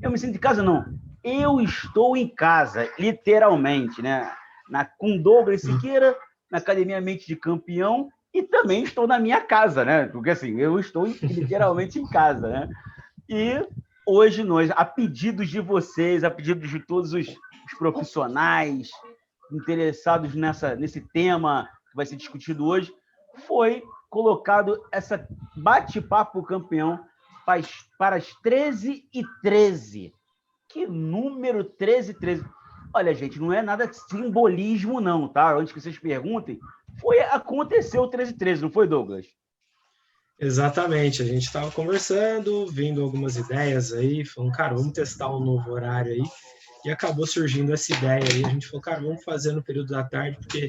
eu me sinto em casa, não. Eu estou em casa, literalmente, né? Com Douglas Siqueira, na Academia Mente de Campeão, e também estou na minha casa, né? Porque assim, eu estou literalmente em casa, né? E hoje nós, a pedidos de vocês, a pedidos de todos os profissionais interessados nesse tema que vai ser discutido hoje, foi colocado essa bate-papo campeão para as 13h13. Que número 13h13? Olha, gente, não é nada de simbolismo, não, tá? Antes que vocês perguntem, aconteceu o 13h13, não foi, Douglas? Exatamente, a gente estava conversando, vindo algumas ideias aí, falando, cara, vamos testar um novo horário aí, e acabou surgindo essa ideia aí, a gente falou, cara, vamos fazer no período da tarde, porque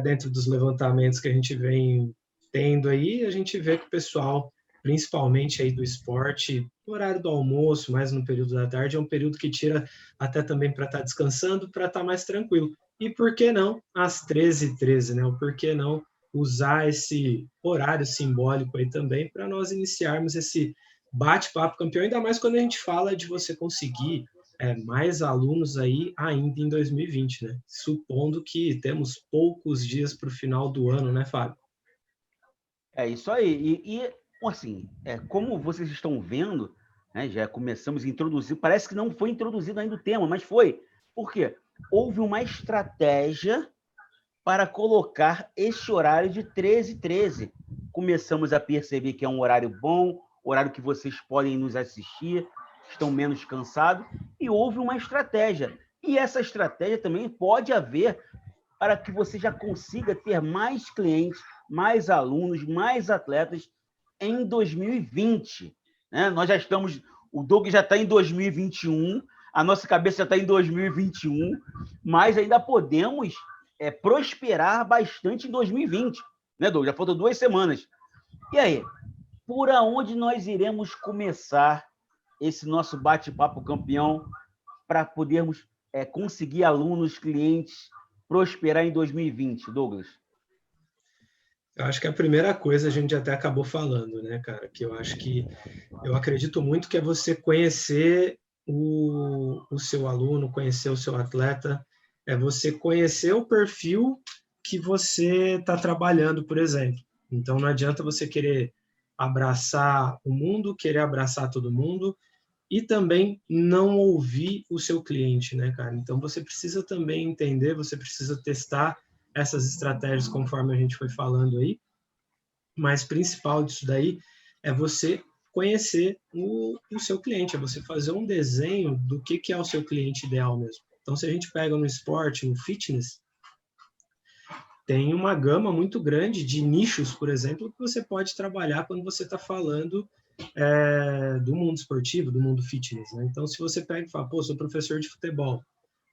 dentro dos levantamentos que a gente vem tendo aí, a gente vê que o pessoal, principalmente aí do esporte, no horário do almoço, mais no período da tarde, é um período que tira até também para estar descansando, para estar mais tranquilo. E por que não às 13h13, né? O por que não usar esse horário simbólico aí também para nós iniciarmos esse bate-papo campeão, ainda mais quando a gente fala de você conseguir mais alunos aí ainda em 2020, né? Supondo que temos poucos dias para o final do ano, né, Fábio? É isso aí. Assim, como vocês estão vendo, né, já começamos a introduzir, parece que não foi introduzido ainda o tema, mas foi. Por quê? Houve uma estratégia para colocar esse horário de 13h13. Começamos a perceber que é um horário bom, horário que vocês podem nos assistir, estão menos cansados, e houve uma estratégia. E essa estratégia também pode haver para que você já consiga ter mais clientes, mais alunos, mais atletas em 2020. Né? Nós já estamos, o Doug já está em 2021, a nossa cabeça já está em 2021, mas ainda podemos prosperar bastante em 2020. Né, Doug? Já faltam 2 semanas. E aí, por onde nós iremos começar esse nosso bate-papo campeão para podermos conseguir alunos, clientes, prosperar em 2020, Douglas? Eu acho que a primeira coisa a gente até acabou falando, né, cara? Que eu acredito muito que é você conhecer o seu aluno, conhecer o seu atleta, é você conhecer o perfil que você está trabalhando, por exemplo. Então não adianta você querer abraçar o mundo, querer abraçar todo mundo e também não ouvir o seu cliente, né, cara? Então você precisa também entender, você precisa testar essas estratégias conforme a gente foi falando aí, mas principal disso daí é você conhecer o seu cliente, é você fazer um desenho do que é o seu cliente ideal mesmo. Então, se a gente pega no esporte, no fitness, tem uma gama muito grande de nichos, por exemplo, que você pode trabalhar quando você está falando do mundo esportivo, do mundo fitness. Né? Então, se você pega e fala, pô, sou professor de futebol,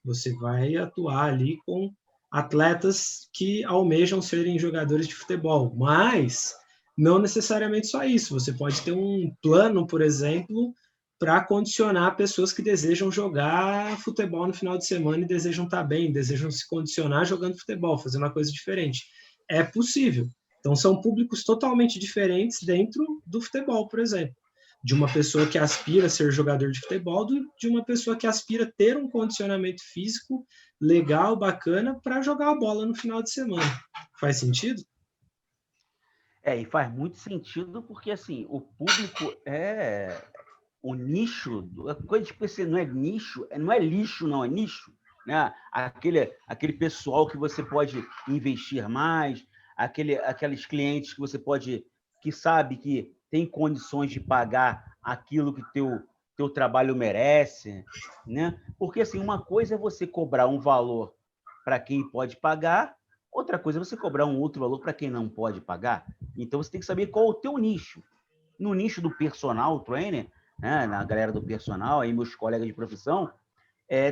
você vai atuar ali com atletas que almejam serem jogadores de futebol, mas não necessariamente só isso. Você pode ter um plano, por exemplo, para condicionar pessoas que desejam jogar futebol no final de semana e desejam estar bem, desejam se condicionar jogando futebol, fazer uma coisa diferente. É possível. Então, são públicos totalmente diferentes dentro do futebol, por exemplo. De uma pessoa que aspira a ser jogador de futebol, de uma pessoa que aspira a ter um condicionamento físico legal, bacana, para jogar a bola no final de semana. Faz sentido? E faz muito sentido porque, assim, o público o nicho, a coisa de PC não é nicho, não é lixo, não, é nicho. Né? Aquele pessoal que você pode investir mais, aqueles clientes que você pode, que sabe que tem condições de pagar aquilo que teu trabalho merece, né? Porque assim, uma coisa é você cobrar um valor para quem pode pagar, outra coisa é você cobrar um outro valor para quem não pode pagar. Então você tem que saber qual é o teu nicho. No nicho do personal trainer, né, na galera do personal, aí meus colegas de profissão,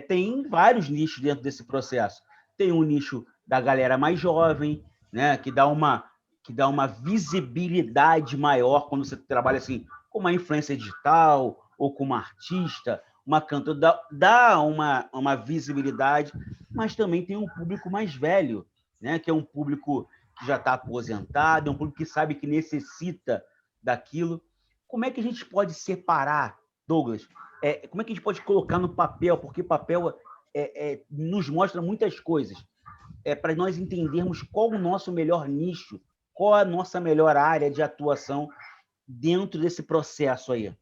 tem vários nichos dentro desse processo. Tem um nicho da galera mais jovem, né, que dá uma visibilidade maior quando você trabalha assim com uma influência digital ou com uma artista, uma cantora, dá uma visibilidade, mas também tem um público mais velho, né, que é um público que já está aposentado, é um público que sabe que necessita daquilo. Como é que a gente pode separar, Douglas, como é que a gente pode colocar no papel? Porque papel nos mostra muitas coisas. Para nós entendermos qual o nosso melhor nicho, qual a nossa melhor área de atuação dentro desse processo aí.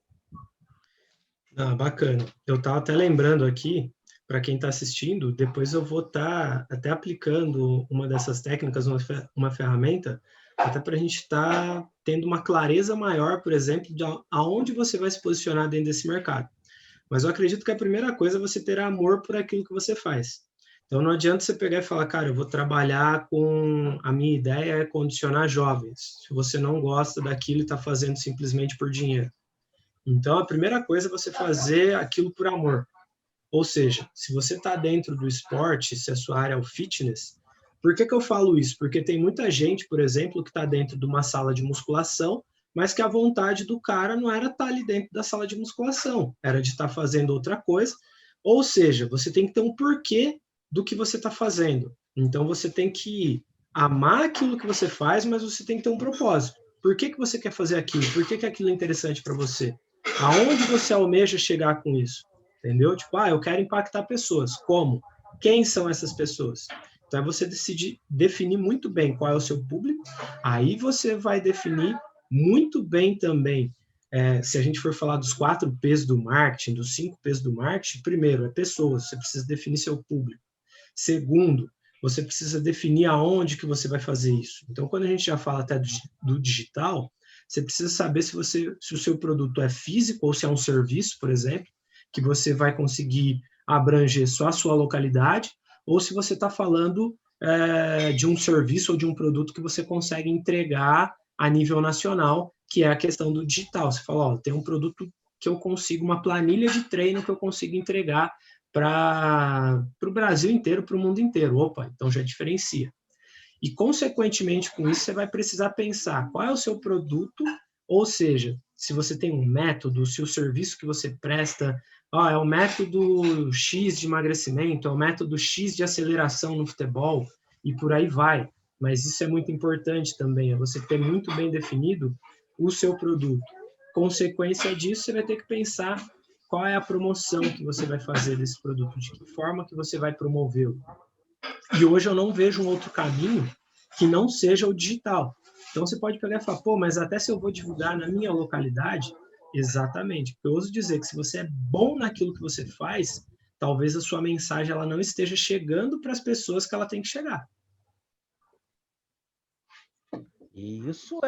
Ah, bacana. Eu estava até lembrando aqui, para quem está assistindo, depois eu vou estar até aplicando uma dessas técnicas, uma ferramenta, até para a gente estar tendo uma clareza maior, por exemplo, de aonde você vai se posicionar dentro desse mercado. Mas eu acredito que a primeira coisa é você ter amor por aquilo que você faz. Então não adianta você pegar e falar, cara, eu vou trabalhar com... A minha ideia é condicionar jovens. Se você não gosta daquilo e está fazendo simplesmente por dinheiro. Então a primeira coisa é você fazer aquilo por amor. Ou seja, se você está dentro do esporte, se a sua área é o fitness, por que eu falo isso? Porque tem muita gente, por exemplo, que está dentro de uma sala de musculação, mas que a vontade do cara não era estar ali dentro da sala de musculação, era de estar fazendo outra coisa. Ou seja, você tem que ter um porquê do que você está fazendo. Então você tem que amar aquilo que você faz, mas você tem que ter um propósito. Por que você quer fazer aquilo? Por que aquilo é interessante para você? Aonde você almeja chegar com isso? Entendeu? Tipo, eu quero impactar pessoas. Como? Quem são essas pessoas? Então, você definir muito bem qual é o seu público, aí você vai definir muito bem também, se a gente for falar dos 4 P's do marketing, dos 5 P's do marketing, primeiro, é pessoas, você precisa definir seu público. Segundo, você precisa definir aonde que você vai fazer isso. Então, quando a gente já fala até do digital, você precisa saber se o seu produto é físico ou se é um serviço, por exemplo, que você vai conseguir abranger só a sua localidade, ou se você está falando de um serviço ou de um produto que você consegue entregar a nível nacional, que é a questão do digital. Você fala, tem um produto que eu consigo, uma planilha de treino que eu consigo entregar para o Brasil inteiro, para o mundo inteiro. Opa, então já diferencia. E, consequentemente, com isso, você vai precisar pensar qual é o seu produto, ou seja, se você tem um método, se o serviço que você presta é o método X de emagrecimento, é o método X de aceleração no futebol, e por aí vai. Mas isso é muito importante também, é você ter muito bem definido o seu produto. Consequência disso, você vai ter que pensar qual é a promoção que você vai fazer desse produto, de que forma que você vai promovê-lo. E hoje eu não vejo um outro caminho que não seja o digital. Então você pode pegar e falar, mas até se eu vou divulgar na minha localidade, exatamente. Eu ouso dizer que se você é bom naquilo que você faz, talvez a sua mensagem ela não esteja chegando para as pessoas que ela tem que chegar. Isso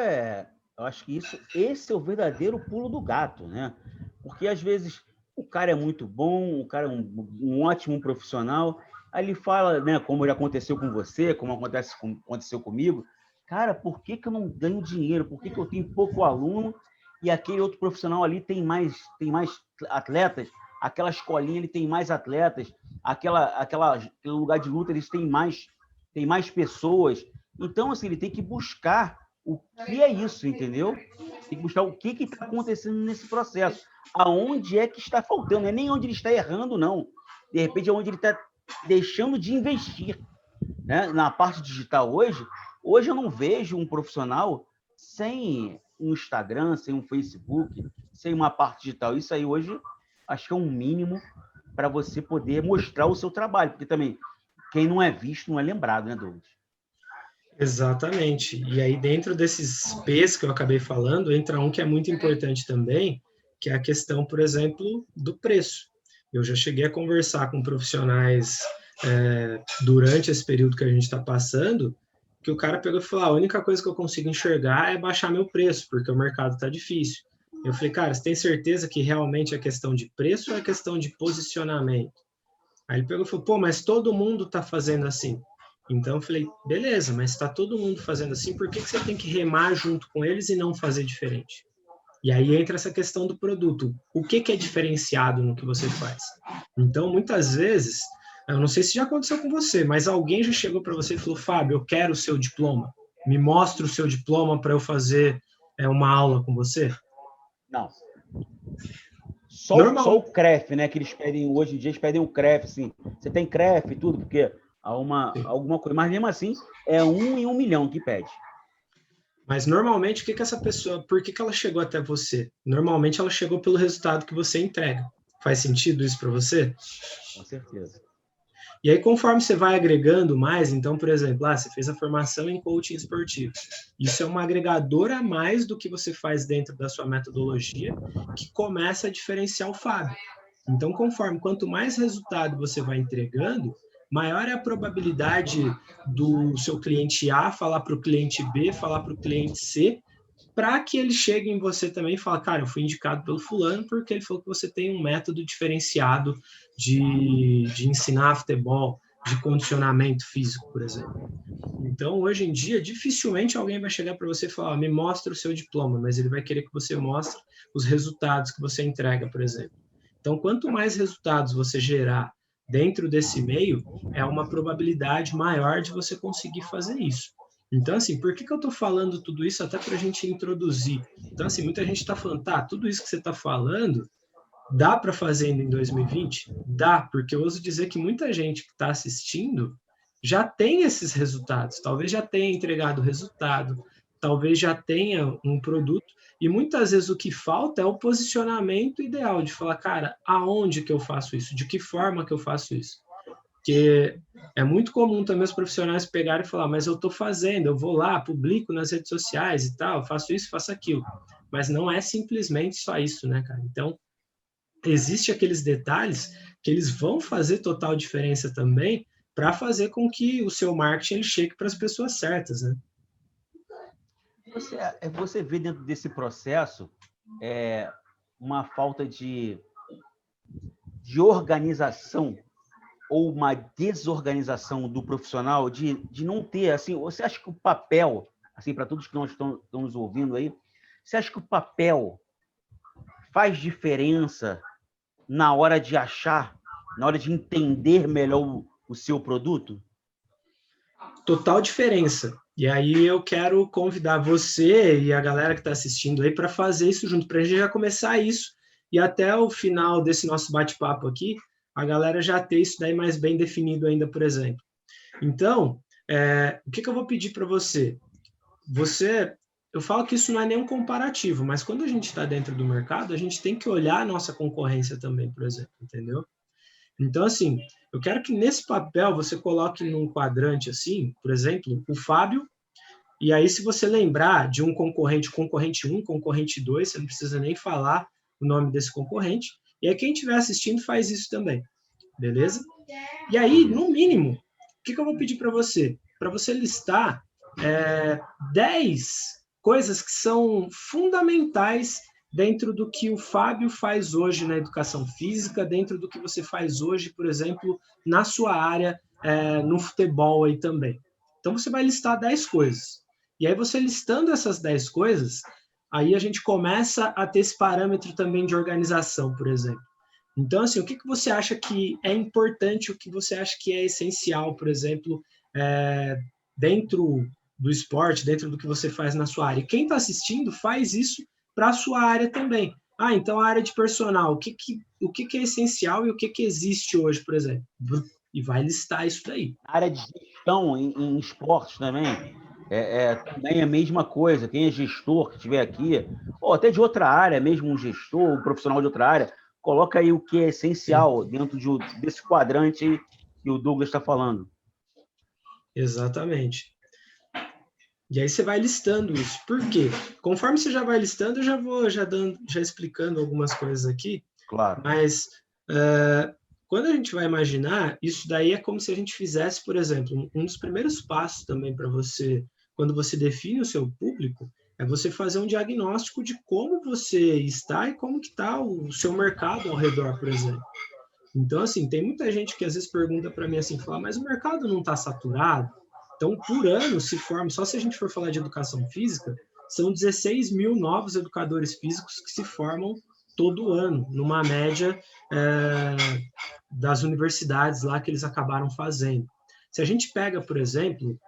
eu acho que esse é o verdadeiro pulo do gato, né? Porque às vezes o cara é muito bom, o cara é um ótimo profissional, aí ele fala, né, como já aconteceu com você, como aconteceu comigo, cara, por que eu não ganho dinheiro? Por que eu tenho pouco aluno e aquele outro profissional ali tem mais atletas? Aquela escolinha ele tem mais atletas, aquele lugar de luta eles têm mais pessoas. Então, assim, ele tem que buscar o que é isso, entendeu? Tem que buscar o que está acontecendo nesse processo. Aonde é que está faltando? Não é nem onde ele está errando, não. De repente, é onde ele está deixando de investir. Né? Na parte digital hoje eu não vejo um profissional sem um Instagram, sem um Facebook, sem uma parte digital. Isso aí hoje acho que é um mínimo para você poder mostrar o seu trabalho, porque também quem não é visto não é lembrado, né, Douglas? Exatamente. E aí, dentro desses P's que eu acabei falando, entra um que é muito importante também, que é a questão, por exemplo, do preço. Eu já cheguei a conversar com profissionais durante esse período que a gente está passando, que o cara pegou e falou, a única coisa que eu consigo enxergar é baixar meu preço, porque o mercado está difícil. Eu falei, cara, você tem certeza que realmente é questão de preço ou é questão de posicionamento? Aí ele pegou e falou, mas todo mundo está fazendo assim. Então eu falei, beleza, mas está todo mundo fazendo assim, por que você tem que remar junto com eles e não fazer diferente? E aí entra essa questão do produto. O que é diferenciado no que você faz? Então, muitas vezes, eu não sei se já aconteceu com você, mas alguém já chegou para você e falou, Fábio, eu quero o seu diploma. Me mostra o seu diploma para eu fazer uma aula com você? Não. Só o CREF, né? Que eles pedem, hoje em dia, eles pedem o CREF, assim. Você tem CREF e tudo, porque há alguma coisa. Mas mesmo assim, é 1 em 1 milhão que pede. Mas normalmente, por que ela chegou até você? Normalmente ela chegou pelo resultado que você entrega. Faz sentido isso para você? Com certeza. E aí, conforme você vai agregando mais, então, por exemplo, você fez a formação em coaching esportivo. Isso é um agregador a mais do que você faz dentro da sua metodologia, que começa a diferenciar o Fábio. Então, quanto mais resultado você vai entregando, maior é a probabilidade do seu cliente A falar para o cliente B, falar para o cliente C, para que ele chegue em você também e fale, cara, eu fui indicado pelo fulano porque ele falou que você tem um método diferenciado de ensinar futebol, de condicionamento físico, por exemplo. Então, hoje em dia, dificilmente alguém vai chegar para você e falar, me mostra o seu diploma, mas ele vai querer que você mostre os resultados que você entrega, por exemplo. Então, quanto mais resultados você gerar dentro desse meio, é uma probabilidade maior de você conseguir fazer isso. Então, assim, por que eu estou falando tudo isso até para a gente introduzir? Então, assim, muita gente está falando, tudo isso que você está falando, dá para fazer ainda em 2020? Dá, porque eu ouso dizer que muita gente que está assistindo já tem esses resultados, talvez já tenha entregado o resultado, talvez já tenha um produto, e muitas vezes o que falta é o posicionamento ideal, de falar, cara, aonde que eu faço isso? De que forma que eu faço isso? Porque é muito comum também os profissionais pegarem e falar, mas eu estou fazendo, eu vou lá, publico nas redes sociais e tal, faço isso, faço aquilo. Mas não é simplesmente só isso, né, cara? Então, existe aqueles detalhes que eles vão fazer total diferença também para fazer com que o seu marketing ele chegue para as pessoas certas, né? Você vê dentro desse processo uma falta de organização ou uma desorganização do profissional de não ter, assim, você acha que o papel, assim, para todos que nós estão nos ouvindo aí, você acha que o papel faz diferença na hora de achar, na hora de entender melhor o seu produto? Total diferença. E aí eu quero convidar você e a galera que está assistindo aí para fazer isso junto, para a gente já começar isso e até o final desse nosso bate-papo aqui, a galera já ter isso daí mais bem definido ainda, por exemplo. Então, o que eu vou pedir para você? Eu falo que isso não é nenhum comparativo, mas quando a gente está dentro do mercado, a gente tem que olhar a nossa concorrência também, por exemplo, entendeu? Então, assim, eu quero que nesse papel você coloque num quadrante assim, por exemplo, o Fábio, e aí se você lembrar de um concorrente 1, concorrente 2, você não precisa nem falar o nome desse concorrente, e aí quem estiver assistindo faz isso também, beleza? E aí, no mínimo, o que eu vou pedir para você? Para você listar 10 coisas que são fundamentais dentro do que o Fábio faz hoje na educação física, dentro do que você faz hoje, por exemplo, na sua área, no futebol aí também. Então, você vai listar 10 coisas. E aí, você listando essas 10 coisas, aí a gente começa a ter esse parâmetro também de organização, por exemplo. Então, assim, o que você acha que é importante, o que você acha que é essencial, por exemplo, dentro do esporte, dentro do que você faz na sua área? E quem está assistindo faz isso para a sua área também. Então a área de personal, o que é essencial e o que existe hoje, por exemplo? E vai listar isso daí. A área de gestão em esportes também também é a mesma coisa. Quem é gestor que estiver aqui, ou até de outra área, mesmo um gestor, um profissional de outra área, coloca aí o que é essencial dentro desse quadrante que o Douglas está falando. Exatamente. E aí você vai listando isso. Por quê? Conforme você já vai listando, eu já vou já explicando algumas coisas aqui. Claro. Mas quando a gente vai imaginar, isso daí é como se a gente fizesse, por exemplo, um dos primeiros passos também para você, quando você define o seu público, é você fazer um diagnóstico de como você está e como que está o seu mercado ao redor, por exemplo. Então, assim, tem muita gente que às vezes pergunta para mim assim, fala, mas o mercado não está saturado? Então, por ano se forma, só se a gente for falar de educação física, são 16 mil novos educadores físicos que se formam todo ano, numa média das universidades lá que eles acabaram fazendo. Se a gente pega, por exemplo,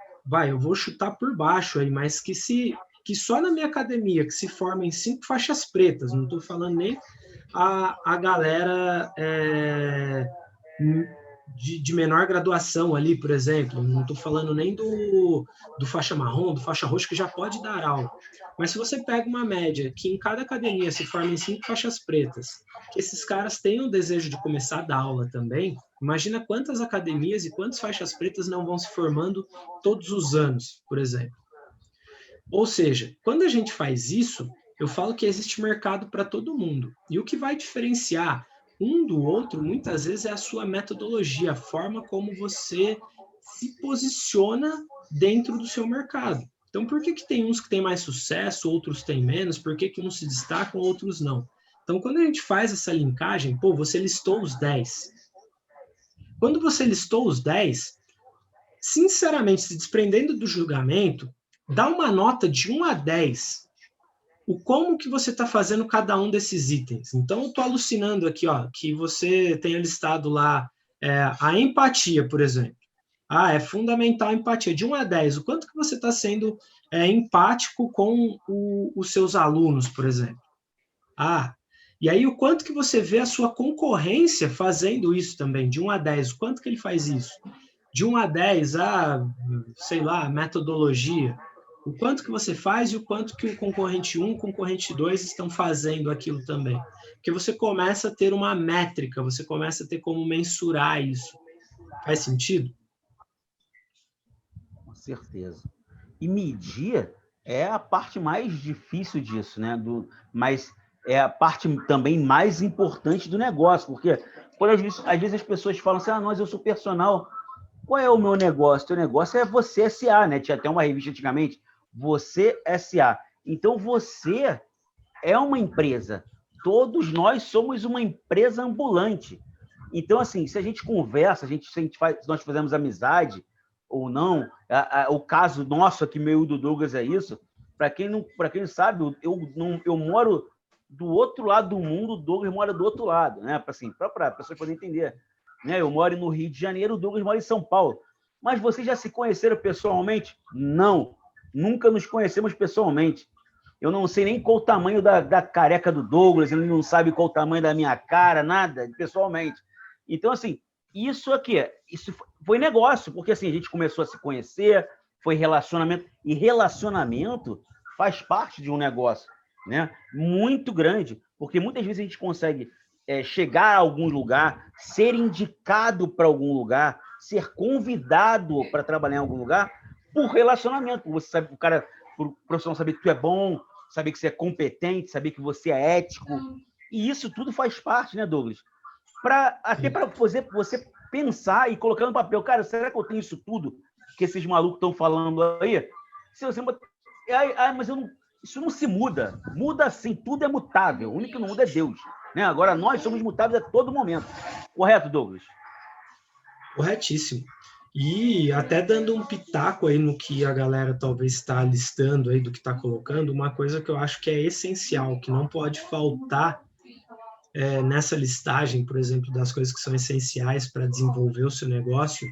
eu vou chutar por baixo aí, mas que só na minha academia que se formem 5 faixas pretas, não estou falando nem a galera de menor graduação ali, por exemplo, não estou falando nem do faixa marrom, do faixa roxa, que já pode dar aula. Mas se você pega uma média que em cada academia se formem 5 faixas pretas, que esses caras tenham o desejo de começar a dar aula também, imagina quantas academias e quantas faixas pretas não vão se formando todos os anos, por exemplo. Ou seja, quando a gente faz isso, eu falo que existe mercado para todo mundo. E o que vai diferenciar um do outro, muitas vezes, é a sua metodologia, a forma como você se posiciona dentro do seu mercado. Então, por que tem uns que têm mais sucesso, outros têm menos? Por que uns se destacam, outros não? Então, quando a gente faz essa linkagem, você listou os 10. Quando você listou os 10, sinceramente, se desprendendo do julgamento, dá uma nota de 1 a 10 como que você está fazendo cada um desses itens. Então, eu estou alucinando aqui, que você tenha listado lá a empatia, por exemplo. É fundamental a empatia. De 1 a 10, o quanto que você está sendo empático com os seus alunos, por exemplo. E aí o quanto que você vê a sua concorrência fazendo isso também, de 1 a 10, o quanto que ele faz isso? De 1 a 10, sei lá, metodologia. O quanto que você faz e o quanto que o concorrente 1, o concorrente 2 estão fazendo aquilo também. Porque você começa a ter uma métrica, você começa a ter como mensurar isso. Faz sentido? Com certeza. E medir é a parte mais difícil disso, né? Mas é a parte também mais importante do negócio, porque quando às vezes as pessoas falam assim, mas eu sou personal, qual é o meu negócio? Teu negócio é Você S.A., né? Tinha até uma revista antigamente, Você S.A. Então, você é uma empresa. Todos nós somos uma empresa ambulante. Então, assim, se a gente conversa, se nós fazemos amizade ou não, o caso nosso aqui, meu e do Douglas, é isso. Para quem não sabe, eu moro do outro lado do mundo, o Douglas mora do outro lado, né? Assim, para as pessoas poderem entender. Né? Eu moro no Rio de Janeiro, o Douglas mora em São Paulo. Mas vocês já se conheceram pessoalmente? Não. Nunca nos conhecemos pessoalmente. Eu não sei nem qual o tamanho da careca do Douglas, ele não sabe qual o tamanho da minha cara, nada, pessoalmente. Então, assim, isso foi negócio, porque assim, a gente começou a se conhecer, foi relacionamento, e relacionamento faz parte de um negócio, né? Muito grande, porque muitas vezes a gente consegue chegar a algum lugar, ser indicado para algum lugar, ser convidado para trabalhar em algum lugar por relacionamento. Você sabe, o profissional saber que tu é bom, saber que você é competente, saber que você é ético. E isso tudo faz parte, né, Douglas? Até para você pensar e colocar no papel, cara, será que eu tenho isso tudo que esses malucos estão falando aí? Se você... mas isso não se muda. Muda sim, tudo é mutável. O único que não muda é Deus. Né? Agora, nós somos mutáveis a todo momento. Correto, Douglas? Corretíssimo. E até dando um pitaco aí no que a galera talvez está listando aí, do que está colocando, uma coisa que eu acho que é essencial, que não pode faltar nessa listagem, por exemplo, das coisas que são essenciais para desenvolver o seu negócio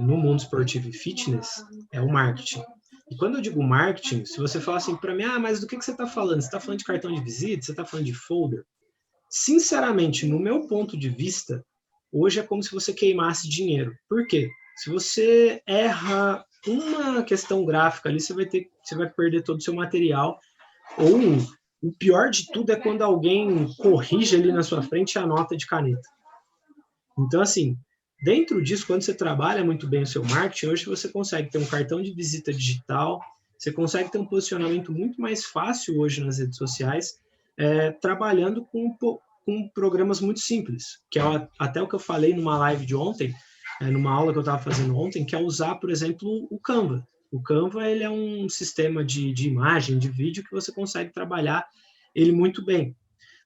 no mundo esportivo e fitness, é o marketing. E quando eu digo marketing, se você falar assim para mim, mas do que você está falando? Você está falando de cartão de visita? Você está falando de folder? Sinceramente, no meu ponto de vista, hoje é como se você queimasse dinheiro. Por quê? Se você erra uma questão gráfica ali, você vai perder todo o seu material. Ou o pior de tudo é quando alguém corrige ali na sua frente a nota de caneta. Então, assim, dentro disso, quando você trabalha muito bem o seu marketing, hoje você consegue ter um cartão de visita digital, você consegue ter um posicionamento muito mais fácil hoje nas redes sociais, trabalhando com programas muito simples, que é até o que eu falei numa live de ontem, numa aula que eu estava fazendo ontem, que é usar, por exemplo, o Canva. O Canva ele é um sistema de imagem, de vídeo, que você consegue trabalhar ele muito bem.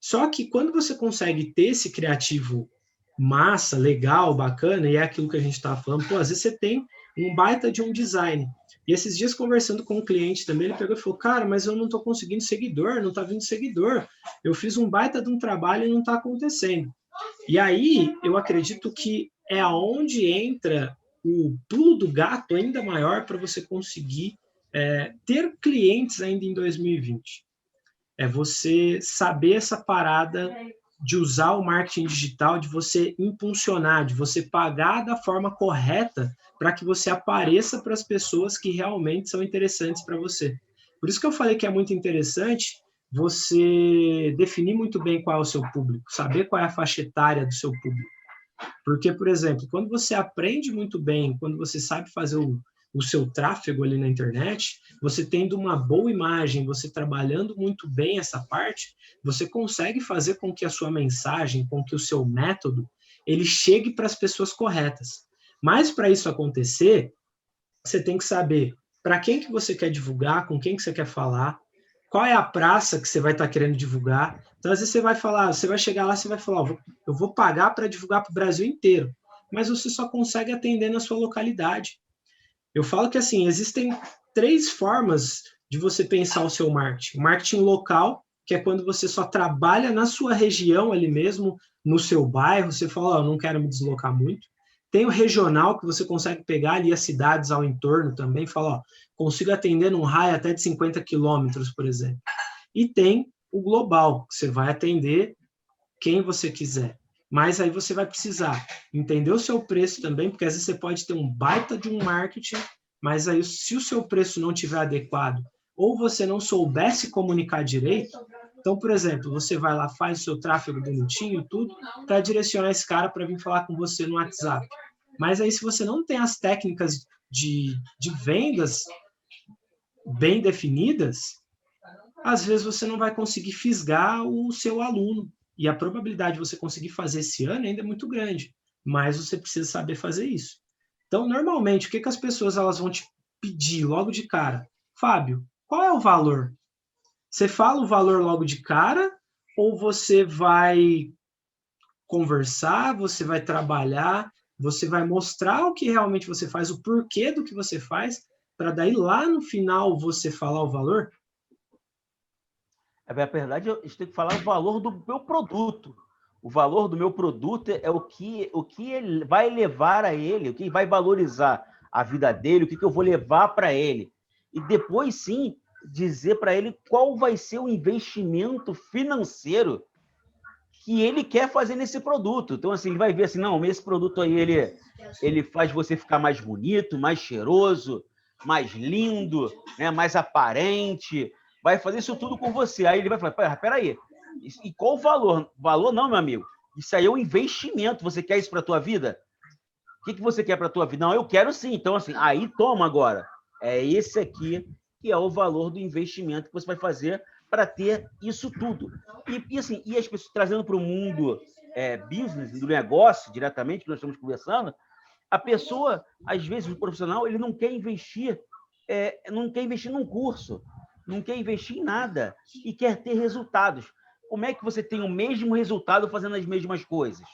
Só que quando você consegue ter esse criativo massa, legal, bacana, e é aquilo que a gente estava falando, às vezes você tem um baita de um design. E esses dias, conversando com um cliente também, ele pegou e falou, cara, mas eu não estou conseguindo seguidor, não está vindo seguidor. Eu fiz um baita de um trabalho e não está acontecendo. E aí, eu acredito que é aonde entra o pulo do gato ainda maior para você conseguir ter clientes ainda em 2020. É você saber essa parada de usar o marketing digital, de você impulsionar, de você pagar da forma correta para que você apareça para as pessoas que realmente são interessantes para você. Por isso que eu falei que é muito interessante você definir muito bem qual é o seu público, saber qual é a faixa etária do seu público. Porque, por exemplo, quando você aprende muito bem, quando você sabe fazer o seu tráfego ali na internet, você tendo uma boa imagem, você trabalhando muito bem essa parte, você consegue fazer com que a sua mensagem, com que o seu método, ele chegue para as pessoas corretas. Mas para isso acontecer, você tem que saber para quem que você quer divulgar, com quem que você quer falar, qual é a praça que você vai estar querendo divulgar. Então, às vezes você vai falar, você vai chegar lá, você vai falar, eu vou pagar para divulgar para o Brasil inteiro, mas você só consegue atender na sua localidade. Eu falo que, assim, existem 3 formas de você pensar o seu marketing. O marketing local, que é quando você só trabalha na sua região ali mesmo, no seu bairro, você fala, eu não quero me deslocar muito. Tem o regional, que você consegue pegar ali as cidades ao entorno também, fala, consigo atender num raio até de 50 quilômetros, por exemplo. E tem o global, que você vai atender quem você quiser. Mas aí você vai precisar entender o seu preço também, porque às vezes você pode ter um baita de um marketing, mas aí se o seu preço não estiver adequado, ou você não soubesse comunicar direito, então, por exemplo, você vai lá, faz o seu tráfego bonitinho, tudo, para direcionar esse cara para vir falar com você no WhatsApp. Mas aí se você não tem as técnicas de vendas bem definidas, às vezes você não vai conseguir fisgar o seu aluno. E a probabilidade de você conseguir fazer esse ano ainda é muito grande, mas você precisa saber fazer isso. Então, normalmente, o que as pessoas elas vão te pedir logo de cara? Fábio, qual é o valor? Você fala o valor logo de cara ou você vai conversar, você vai trabalhar, você vai mostrar o que realmente você faz, o porquê do que você faz, para daí lá no final você falar o valor? Na verdade, eu tenho que falar o valor do meu produto. O valor do meu produto é o que ele vai levar a ele, o que vai valorizar a vida dele, o que eu vou levar para ele. E depois, sim, dizer para ele qual vai ser o investimento financeiro que ele quer fazer nesse produto. Então, assim, ele vai ver assim, não, esse produto aí, ele faz você ficar mais bonito, mais cheiroso, mais lindo, né, mais aparente, vai fazer isso tudo com você. Aí ele vai falar, peraí, e qual o valor? Valor não, meu amigo. Isso aí é um investimento. Você quer isso para a tua vida? O que você quer para a tua vida? Não, eu quero sim. Então, assim, aí toma agora. É esse aqui que é o valor do investimento que você vai fazer para ter isso tudo. Assim, e as pessoas trazendo para o mundo business, do negócio, diretamente, que nós estamos conversando, a pessoa, às vezes, o profissional, ele não quer investir num curso, não quer investir em nada e quer ter resultados. Como é que você tem o mesmo resultado fazendo as mesmas coisas?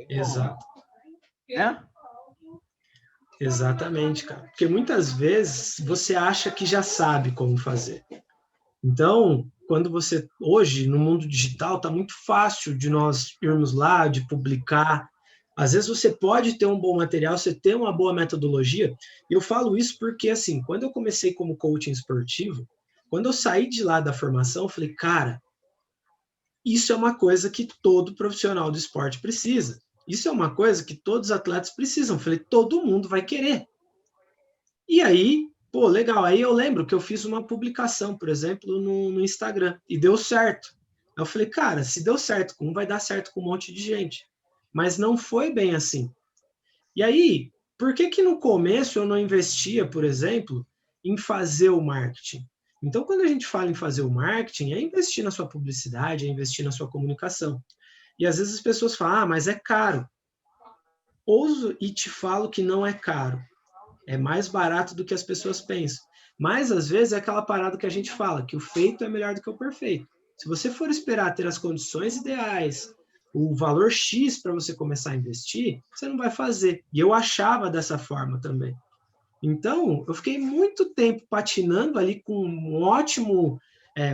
Exato. Né? Exatamente, cara. Porque muitas vezes você acha que já sabe como fazer. Então, quando você... Hoje, no mundo digital, está muito fácil de nós irmos lá, de publicar. Às vezes você pode ter um bom material, você tem uma boa metodologia. E eu falo isso porque, assim, quando eu comecei como coaching esportivo, quando eu saí de lá da formação, eu falei, cara, isso é uma coisa que todo profissional do esporte precisa. Isso é uma coisa que todos os atletas precisam. Eu falei, todo mundo vai querer. E aí, pô, legal. Aí eu lembro que eu fiz uma publicação, por exemplo, no Instagram, e deu certo. Eu falei, cara, se deu certo com um, vai dar certo com um monte de gente. Mas não foi bem assim. E aí, por que no começo eu não investia, por exemplo, em fazer o marketing? Então, quando a gente fala em fazer o marketing, é investir na sua publicidade, é investir na sua comunicação. E às vezes as pessoas falam, ah, mas é caro. Ouso e te falo que não é caro. É mais barato do que as pessoas pensam. Mas, às vezes, é aquela parada que a gente fala, que o feito é melhor do que o perfeito. Se você for esperar ter as condições ideais, o valor X para você começar a investir, você não vai fazer. E eu achava dessa forma também. Então, eu fiquei muito tempo patinando ali com um ótimo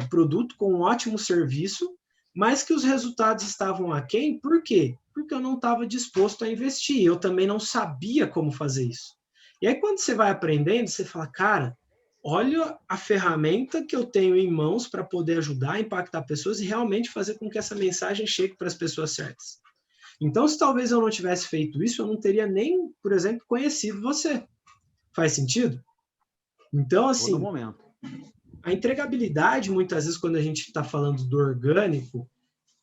produto, com um ótimo serviço, mas que os resultados estavam aquém. Por quê? Porque eu não estava disposto a investir. Eu também não sabia como fazer isso. E aí, quando você vai aprendendo, você fala, cara, olha a ferramenta que eu tenho em mãos para poder ajudar, impactar pessoas e realmente fazer com que essa mensagem chegue para as pessoas certas. Então, se talvez eu não tivesse feito isso, eu não teria nem, por exemplo, conhecido você. Faz sentido? Então, Todo assim, momento. a entregabilidade, muitas vezes, quando a gente está falando do orgânico,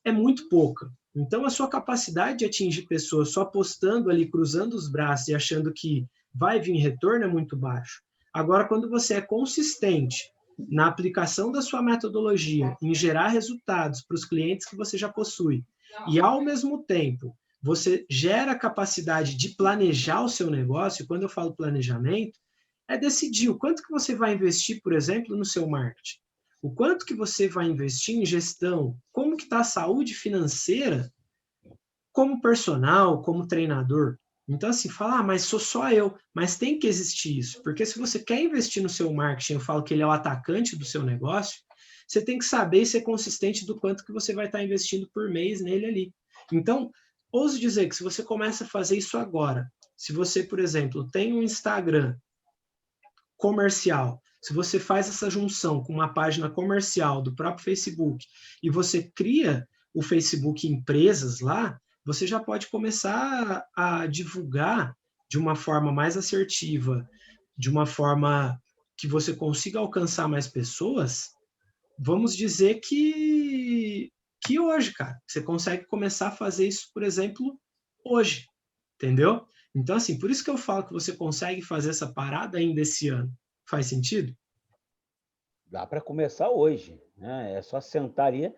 é muito pouca. Então, a sua capacidade de atingir pessoas só postando ali, cruzando os braços e achando que vai vir retorno é muito baixo. Agora, quando você é consistente na aplicação da sua metodologia, em gerar resultados para os clientes que você já possui, e ao mesmo tempo você gera a capacidade de planejar o seu negócio, quando eu falo planejamento, é decidir o quanto que você vai investir, por exemplo, no seu marketing. O quanto que você vai investir em gestão, como que está a saúde financeira como personal, como treinador. Então, assim, fala, mas sou só eu. Mas tem que existir isso, porque se você quer investir no seu marketing, eu falo que ele é o atacante do seu negócio, você tem que saber e ser consistente do quanto que você vai estar investindo por mês nele ali. Então, ouso dizer que se você começa a fazer isso agora, se você, por exemplo, tem um Instagram comercial, se você faz essa junção com uma página comercial do próprio Facebook e você cria o Facebook Empresas lá, você já pode começar a divulgar de uma forma mais assertiva, de uma forma que você consiga alcançar mais pessoas. Vamos dizer que hoje, cara, você consegue começar a fazer isso, por exemplo, hoje, entendeu? Então, assim, por isso que eu falo que você consegue fazer essa parada ainda esse ano. Faz sentido? Dá para começar hoje, né? É só sentar ali.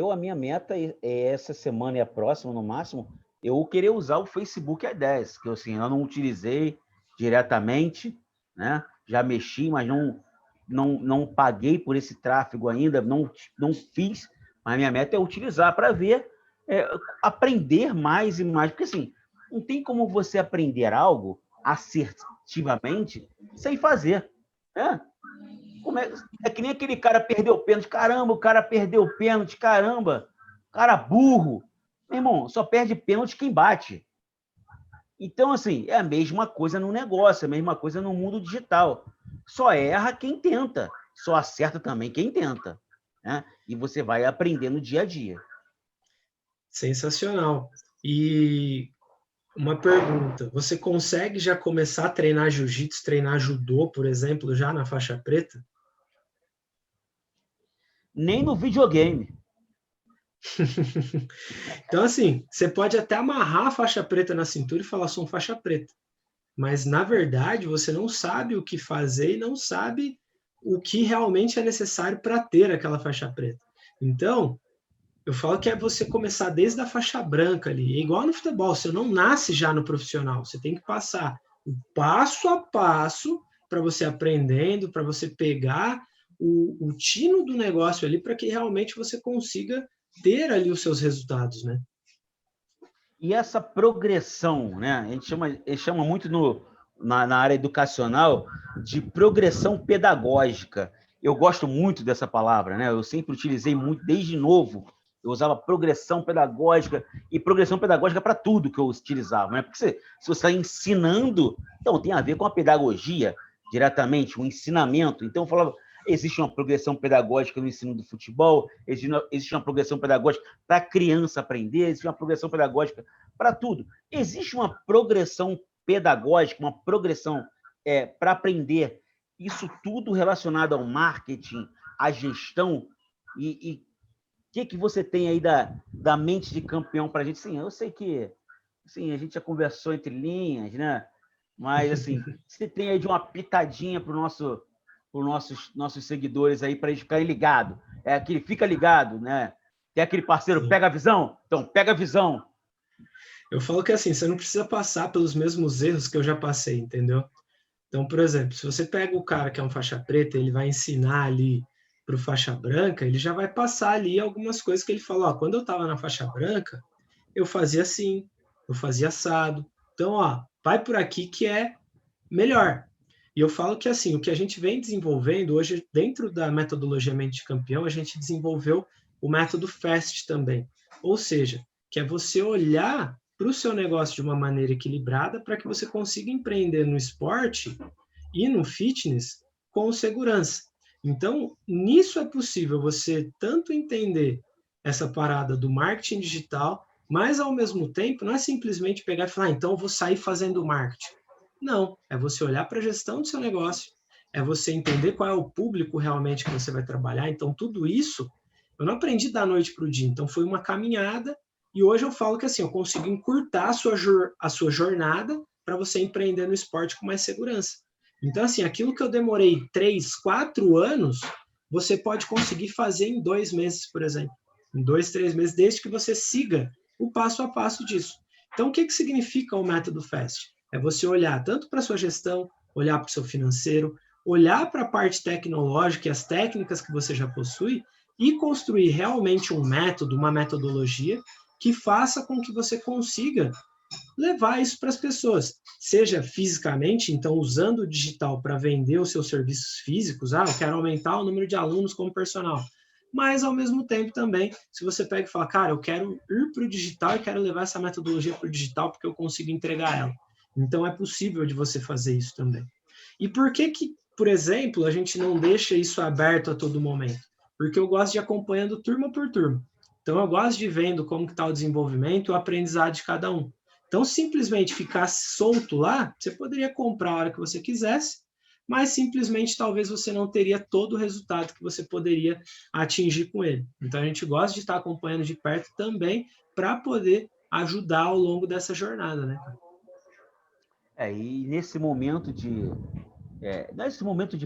A minha meta é essa semana e a próxima, no máximo, eu querer usar o Facebook A10, que assim, eu não utilizei diretamente, né? Já mexi, mas não paguei por esse tráfego ainda, não fiz, mas minha meta é utilizar para ver, aprender mais e mais, porque assim, não tem como você aprender algo assertivamente sem fazer, né? É que nem aquele cara perdeu o pênalti. Caramba, o cara perdeu o pênalti. Caramba, cara burro. Meu irmão, só perde pênalti quem bate. Então, assim, é a mesma coisa no negócio, é a mesma coisa no mundo digital. Só erra quem tenta, só acerta também quem tenta, né? E você vai aprendendo dia a dia. Sensacional. E uma pergunta: você consegue já começar a treinar jiu-jitsu, treinar judô, por exemplo, já na faixa preta? Nem no videogame. Então, assim, você pode até amarrar a faixa preta na cintura e falar, sou um faixa preta. Mas, na verdade, você não sabe o que fazer e não sabe o que realmente é necessário para ter aquela faixa preta. Então, eu falo que é você começar desde a faixa branca ali. É igual no futebol, você não nasce já no profissional. Você tem que passar o passo a passo para você aprendendo, para você pegar o tino do negócio ali, para que realmente você consiga ter ali os seus resultados, né? E essa progressão, né? A gente chama muito na área educacional de progressão pedagógica. Eu gosto muito dessa palavra, né? Eu sempre utilizei muito, desde novo. Eu usava progressão pedagógica e progressão pedagógica para tudo que eu utilizava, né? Porque se você está ensinando, então tem a ver com a pedagogia diretamente, o ensinamento. Então eu falava, existe uma progressão pedagógica no ensino do futebol, existe uma progressão pedagógica para a criança aprender, existe uma progressão pedagógica para tudo. Existe uma progressão pedagógica, uma progressão para aprender isso tudo relacionado ao marketing, à gestão, e o que você tem aí da mente de campeão para a gente? Sim, eu sei que sim, a gente já conversou entre linhas, né? Mas, assim, você tem aí de uma pitadinha para os nossos seguidores aí, para eles ficarem ligados. É aquele fica ligado, né? Tem aquele parceiro, Sim. pega a visão? Então, pega a visão. Eu falo que assim, você não precisa passar pelos mesmos erros que eu já passei, entendeu? Então, por exemplo, se você pega o cara que é um faixa preta, ele vai ensinar ali para o faixa branca, ele já vai passar ali algumas coisas que ele fala, ó, quando eu estava na faixa branca, eu fazia assim, eu fazia assado. Então, ó, vai por aqui que é melhor. E eu falo que assim, o que a gente vem desenvolvendo hoje, dentro da metodologia Mente de Campeão, a gente desenvolveu o método FAST também. Ou seja, que é você olhar para o seu negócio de uma maneira equilibrada para que você consiga empreender no esporte e no fitness com segurança. Então, nisso é possível você tanto entender essa parada do marketing digital, mas, ao mesmo tempo, não é simplesmente pegar e falar, então eu vou sair fazendo marketing. Não, é você olhar para a gestão do seu negócio, é você entender qual é o público realmente que você vai trabalhar. Então, tudo isso, eu não aprendi da noite para o dia. Então, foi uma caminhada, e hoje eu falo que assim, eu consigo encurtar a sua jornada para você empreender no esporte com mais segurança. Então, assim, aquilo que eu demorei 3, 4 anos, você pode conseguir fazer em 2 meses, por exemplo. Em 2, 3 meses, desde que você siga o passo a passo disso. Então, o que significa o método FAST? É você olhar tanto para a sua gestão, olhar para o seu financeiro, olhar para a parte tecnológica e as técnicas que você já possui e construir realmente um método, uma metodologia que faça com que você consiga levar isso para as pessoas, seja fisicamente, então usando o digital para vender os seus serviços físicos, eu quero aumentar o número de alunos como personal, mas ao mesmo tempo também, se você pega e fala, cara, eu quero ir para o digital e quero levar essa metodologia para o digital porque eu consigo entregar ela. Então é possível de você fazer isso também. E por que, por exemplo, a gente não deixa isso aberto a todo momento? Porque eu gosto de ir acompanhando turma por turma. Então eu gosto de vendo como está o desenvolvimento e o aprendizado de cada um. Então, simplesmente ficar solto lá, você poderia comprar a hora que você quisesse, mas simplesmente talvez você não teria todo o resultado que você poderia atingir com ele. Então, a gente gosta de estar acompanhando de perto também para poder ajudar ao longo dessa jornada, né? E nesse momento de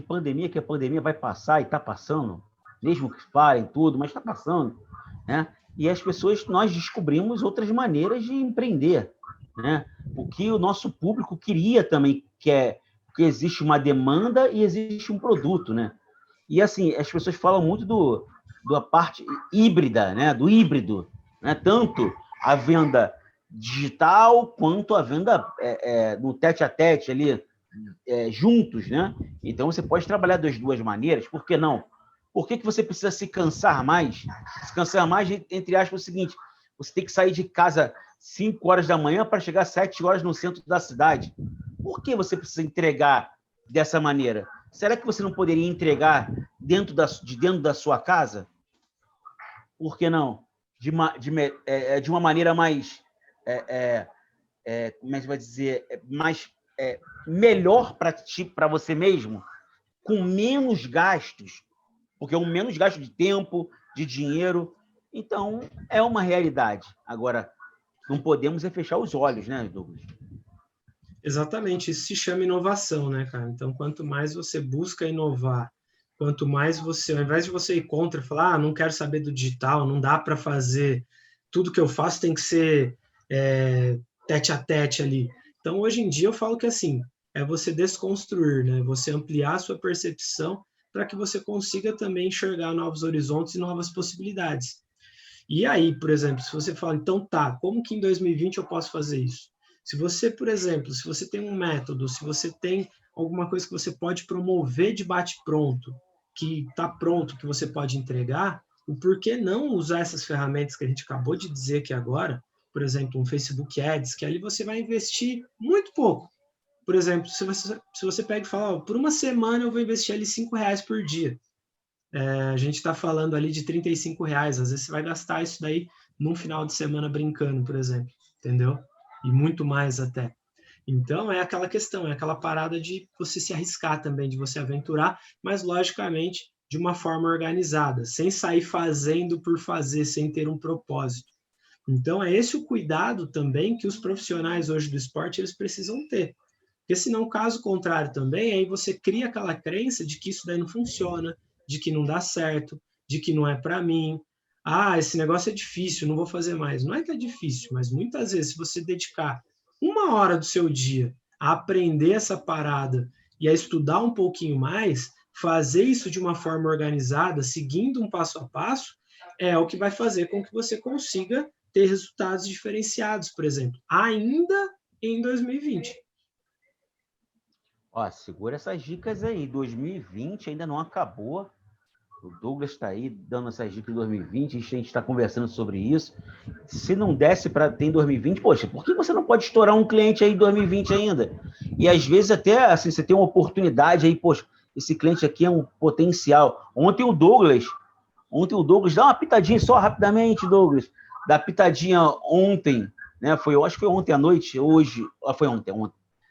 pandemia, que a pandemia vai passar e está passando, mesmo que parem tudo, mas está passando, né? E as pessoas, nós descobrimos outras maneiras de empreender, né? O que o nosso público queria também, que existe uma demanda e existe um produto, né? E assim, as pessoas falam muito da parte híbrida, né? Do híbrido, né? Tanto a venda digital quanto a venda no tete-a-tete ali, juntos, né? Então você pode trabalhar das duas maneiras, por que não? Por que você precisa se cansar mais? Se cansar mais, entre aspas, é o seguinte, você tem que sair de casa 5 horas da manhã para chegar às 7 horas no centro da cidade. Por que você precisa entregar dessa maneira? Será que você não poderia entregar dentro da sua casa? Por que não? De uma maneira mais, como é que vai dizer, mais melhor para você mesmo, com menos gastos, porque é um menos gasto de tempo, de dinheiro. Então, é uma realidade. Agora, não podemos fechar os olhos, né, Douglas? Exatamente, isso se chama inovação, né, cara? Então, quanto mais você busca inovar, quanto mais você, ao invés de você ir contra, falar, não quero saber do digital, não dá para fazer, tudo que eu faço tem que ser tete a tete ali. Então, hoje em dia, eu falo que assim, é você desconstruir, né? Você ampliar a sua percepção para que você consiga também enxergar novos horizontes e novas possibilidades. E aí, por exemplo, se você fala, então tá, como que em 2020 eu posso fazer isso? Se você, por exemplo, se você tem um método, se você tem alguma coisa que você pode promover de bate-pronto, que está pronto, que você pode entregar, o porquê não usar essas ferramentas que a gente acabou de dizer aqui agora, por exemplo, um Facebook Ads, que ali você vai investir muito pouco. Por exemplo, se você pega e fala, por uma semana eu vou investir ali R$5 por dia. A gente está falando ali de R$35, às vezes você vai gastar isso daí num final de semana brincando, por exemplo, entendeu? E muito mais até. Então, é aquela questão, é aquela parada de você se arriscar também, de você aventurar, mas, logicamente, de uma forma organizada, sem sair fazendo por fazer, sem ter um propósito. Então, é esse o cuidado também que os profissionais hoje do esporte eles precisam ter. Porque, senão, caso contrário também, aí você cria aquela crença de que isso daí não funciona, de que não dá certo, de que não é para mim. Esse negócio é difícil, não vou fazer mais. Não é que é difícil, mas muitas vezes, se você dedicar 1 hora do seu dia a aprender essa parada e a estudar um pouquinho mais, fazer isso de uma forma organizada, seguindo um passo a passo, é o que vai fazer com que você consiga ter resultados diferenciados, por exemplo, ainda em 2020. Segura essas dicas aí. 2020 ainda não acabou. O Douglas está aí dando essas dicas de 2020, a gente está conversando sobre isso. Se não desse para ter em 2020, poxa, por que você não pode estourar um cliente aí em 2020 ainda? E às vezes até assim, você tem uma oportunidade aí, poxa, esse cliente aqui é um potencial. Ontem o Douglas, dá uma pitadinha só rapidamente, Douglas, dá pitadinha ontem, né? Eu acho que foi ontem à noite, hoje, foi ontem,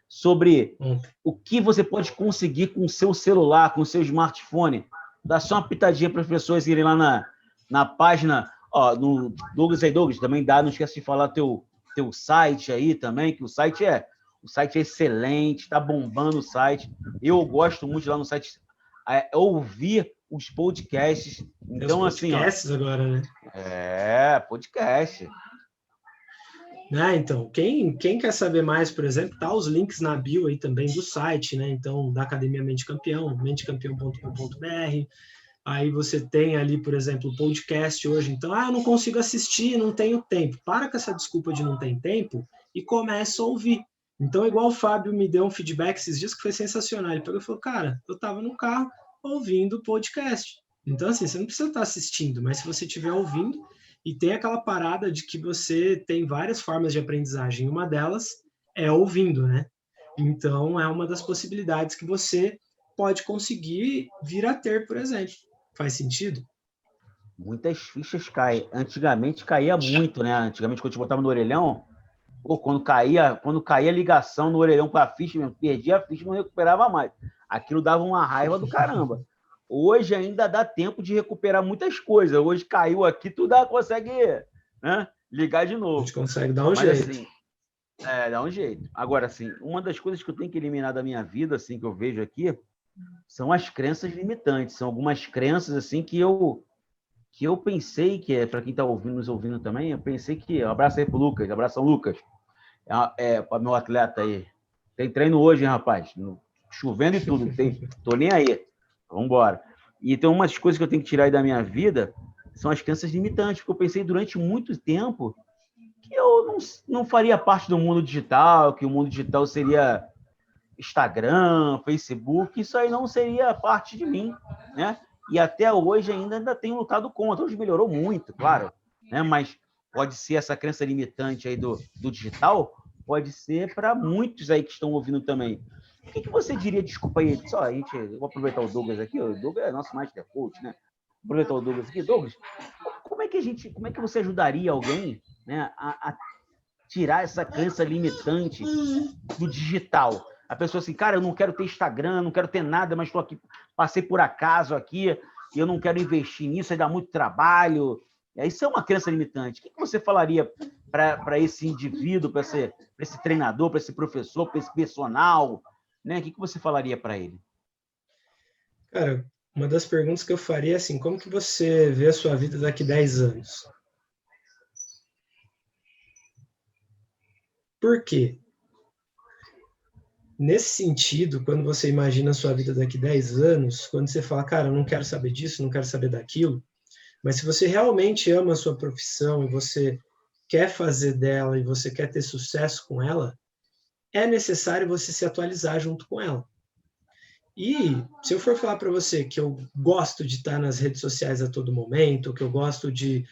sobre o que você pode conseguir com o seu celular, com o seu smartphone. Dá só uma pitadinha para as pessoas irem lá na página, no Douglas aí, Douglas, também dá, não esquece de falar teu site aí também, que o site é excelente, está bombando o site. Eu gosto muito lá no site ouvir os podcasts. Então, os podcasts assim, agora, né? Podcast. Então, quem quer saber mais, por exemplo, tá os links na bio aí também do site, né? Então, da Academia Mente Campeão, mentecampeão.com.br. Aí você tem ali, por exemplo, o podcast hoje. Então, eu não consigo assistir, não tenho tempo. Para com essa desculpa de não ter tempo e começa a ouvir. Então, igual o Fábio me deu um feedback esses dias que foi sensacional. Ele pegou e falou, cara, eu estava no carro ouvindo podcast. Então, assim, você não precisa estar assistindo, mas se você estiver ouvindo, e tem aquela parada de que você tem várias formas de aprendizagem. Uma delas é ouvindo, né? Então, é uma das possibilidades que você pode conseguir vir a ter, por exemplo. Faz sentido? Muitas fichas caem. Antigamente caía muito, né? Antigamente, quando a gente botava no orelhão, quando caía a ligação no orelhão com a ficha, perdia a ficha e não recuperava mais. Aquilo dava uma raiva do caramba. Hoje ainda dá tempo de recuperar muitas coisas. Hoje caiu aqui, tu consegue, né, ligar de novo. A gente consegue dar um jeito. Assim, dá um jeito. Agora, assim, uma das coisas que eu tenho que eliminar da minha vida, assim, que eu vejo aqui, são as crenças limitantes. São algumas crenças, assim, que eu pensei que, para quem está nos ouvindo também, eu pensei que... Um abraço aí pro Lucas, abração, Lucas. Para meu atleta aí. Tem treino hoje, hein, rapaz? Chovendo e tudo. Tô nem aí. Vamos embora. E tem umas coisas que eu tenho que tirar aí da minha vida, são as crenças limitantes, porque eu pensei durante muito tempo que eu não faria parte do mundo digital, que o mundo digital seria Instagram, Facebook, isso aí não seria parte de mim, né? E até hoje ainda tenho lutado contra. Hoje melhorou muito, claro, né? Mas pode ser essa crença limitante aí do digital, pode ser para muitos aí que estão ouvindo também. O que você diria, desculpa aí, eu vou aproveitar o Douglas aqui, o Douglas é nosso master coach, né? Vou aproveitar o Douglas aqui. Douglas, como é que você ajudaria alguém, né, a tirar essa crença limitante do digital? A pessoa assim, cara, eu não quero ter Instagram, não quero ter nada, mas estou aqui, passei por acaso aqui, e eu não quero investir nisso, aí dá muito trabalho. Isso é uma crença limitante. O que você falaria para esse indivíduo, para esse treinador, para esse professor, para esse personal, né? O que você falaria para ele? Cara, uma das perguntas que eu faria é assim, como que você vê a sua vida daqui 10 anos? Por quê? Nesse sentido, quando você imagina a sua vida daqui 10 anos, quando você fala, cara, eu não quero saber disso, não quero saber daquilo, mas se você realmente ama a sua profissão e você quer fazer dela e você quer ter sucesso com ela, é necessário você se atualizar junto com ela. E se eu for falar para você que eu gosto de estar nas redes sociais a todo momento, que eu gosto de...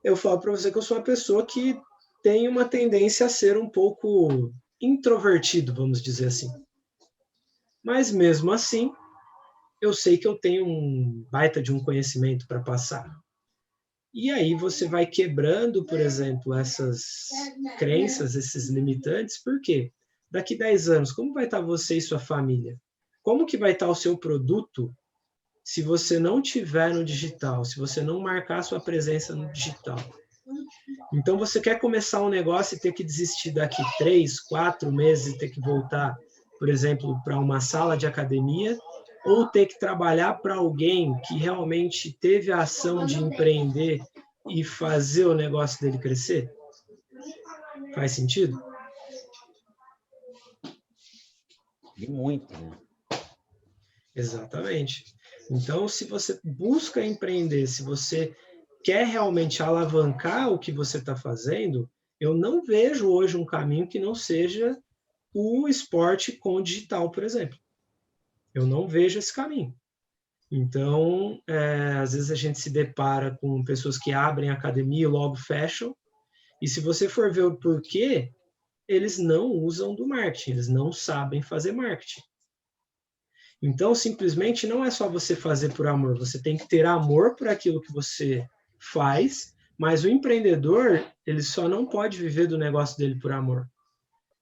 Eu falo para você que eu sou uma pessoa que tem uma tendência a ser um pouco introvertido, vamos dizer assim. Mas mesmo assim, eu sei que eu tenho um baita de um conhecimento para passar. E aí você vai quebrando, por exemplo, essas crenças, esses limitantes, por quê? Daqui 10 anos, como vai estar você e sua família? Como que vai estar o seu produto se você não tiver no digital, se você não marcar sua presença no digital? Então, você quer começar um negócio e ter que desistir daqui 3, 4 meses e ter que voltar, por exemplo, para uma sala de academia, ou ter que trabalhar para alguém que realmente teve a ação de empreender e fazer o negócio dele crescer? Faz sentido? E muito, né? Exatamente. Então, se você busca empreender, se você quer realmente alavancar o que você está fazendo, eu não vejo hoje um caminho que não seja o esporte com o digital, por exemplo. Eu não vejo esse caminho. Então, às vezes a gente se depara com pessoas que abrem academia e logo fecham, e se você for ver o porquê, eles não usam do marketing, eles não sabem fazer marketing. Então, simplesmente não é só você fazer por amor, você tem que ter amor por aquilo que você faz, mas o empreendedor, ele só não pode viver do negócio dele por amor.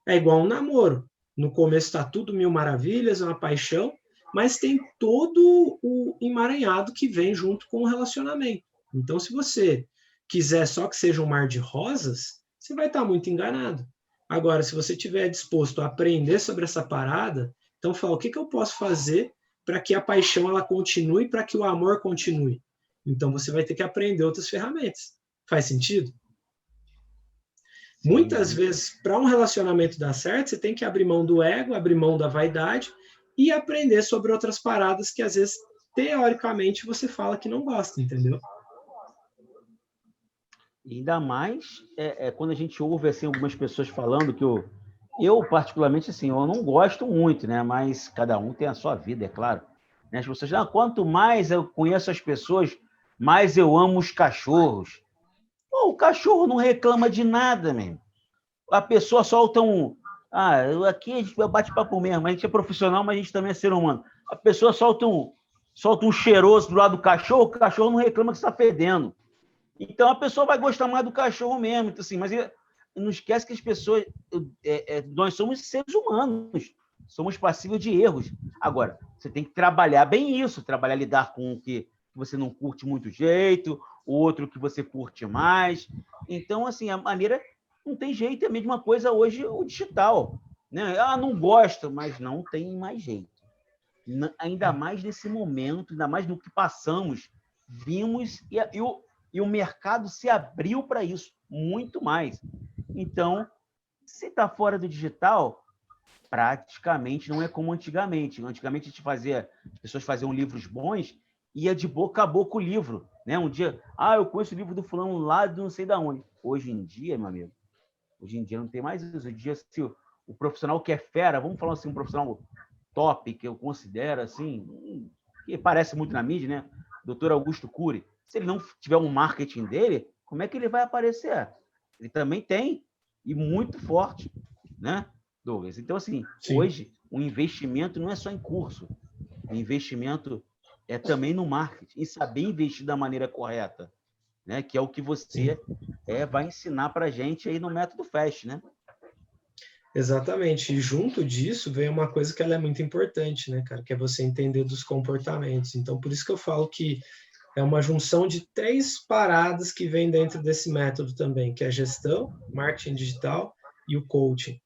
É igual um namoro. No começo está tudo mil maravilhas, uma paixão, mas tem todo o emaranhado que vem junto com o relacionamento. Então, se você quiser só que seja um mar de rosas, você vai estar muito enganado. Agora, se você estiver disposto a aprender sobre essa parada, então fala, o que eu posso fazer para que a paixão ela continue, para que o amor continue? Então, você vai ter que aprender outras ferramentas. Faz sentido? Sim, Muitas vezes, para um relacionamento dar certo, você tem que abrir mão do ego, abrir mão da vaidade e aprender sobre outras paradas que, às vezes, teoricamente, você fala que não gosta, entendeu? ainda mais quando a gente ouve assim, algumas pessoas falando que eu, particularmente, assim, eu não gosto muito, né? Mas cada um tem a sua vida, é claro. Né? As pessoas dizem, quanto mais eu conheço as pessoas, mais eu amo os cachorros. Pô, o cachorro não reclama de nada, mesmo. A pessoa solta um... aqui a gente bate papo mesmo, a gente é profissional, mas a gente também é ser humano. A pessoa solta um cheiroso do lado do cachorro, o cachorro não reclama que está fedendo. Então a pessoa vai gostar mais do cachorro mesmo. Então, assim, mas não esquece que as pessoas... nós somos seres humanos, somos passíveis de erros. Agora, você tem que trabalhar bem isso, trabalhar, lidar com o que você não curte muito jeito, o outro que você curte mais. Então, assim, a maneira... Não tem jeito, é a mesma coisa hoje o digital. Né? Não gosto, mas não tem mais jeito. Ainda mais nesse momento, ainda mais no que passamos, vimos e o mercado se abriu para isso, muito mais. Então, se está fora do digital, praticamente não é como antigamente. Antigamente as pessoas faziam livros bons, ia de boca a boca o livro. Né? Um dia, eu conheço o livro do fulano lá de não sei de onde. Hoje em dia, meu amigo, não tem mais isso. Hoje em dia, se o profissional que é fera, vamos falar assim, um profissional top, que eu considero assim, que parece muito na mídia, né? Dr. Augusto Cury. Se ele não tiver um marketing dele, como é que ele vai aparecer? Ele também tem, e muito forte, né, Douglas? Então, assim, sim, hoje, o investimento não é só em curso. O investimento é também no marketing, em saber investir da maneira correta, né? Que é o que você vai ensinar para a gente aí no Método FAST, né? Exatamente. E junto disso vem uma coisa que ela é muito importante, né, cara? Que é você entender dos comportamentos. Então, por isso que eu falo que é uma junção de 3 paradas que vem dentro desse método também, que é a gestão, marketing digital e o coaching.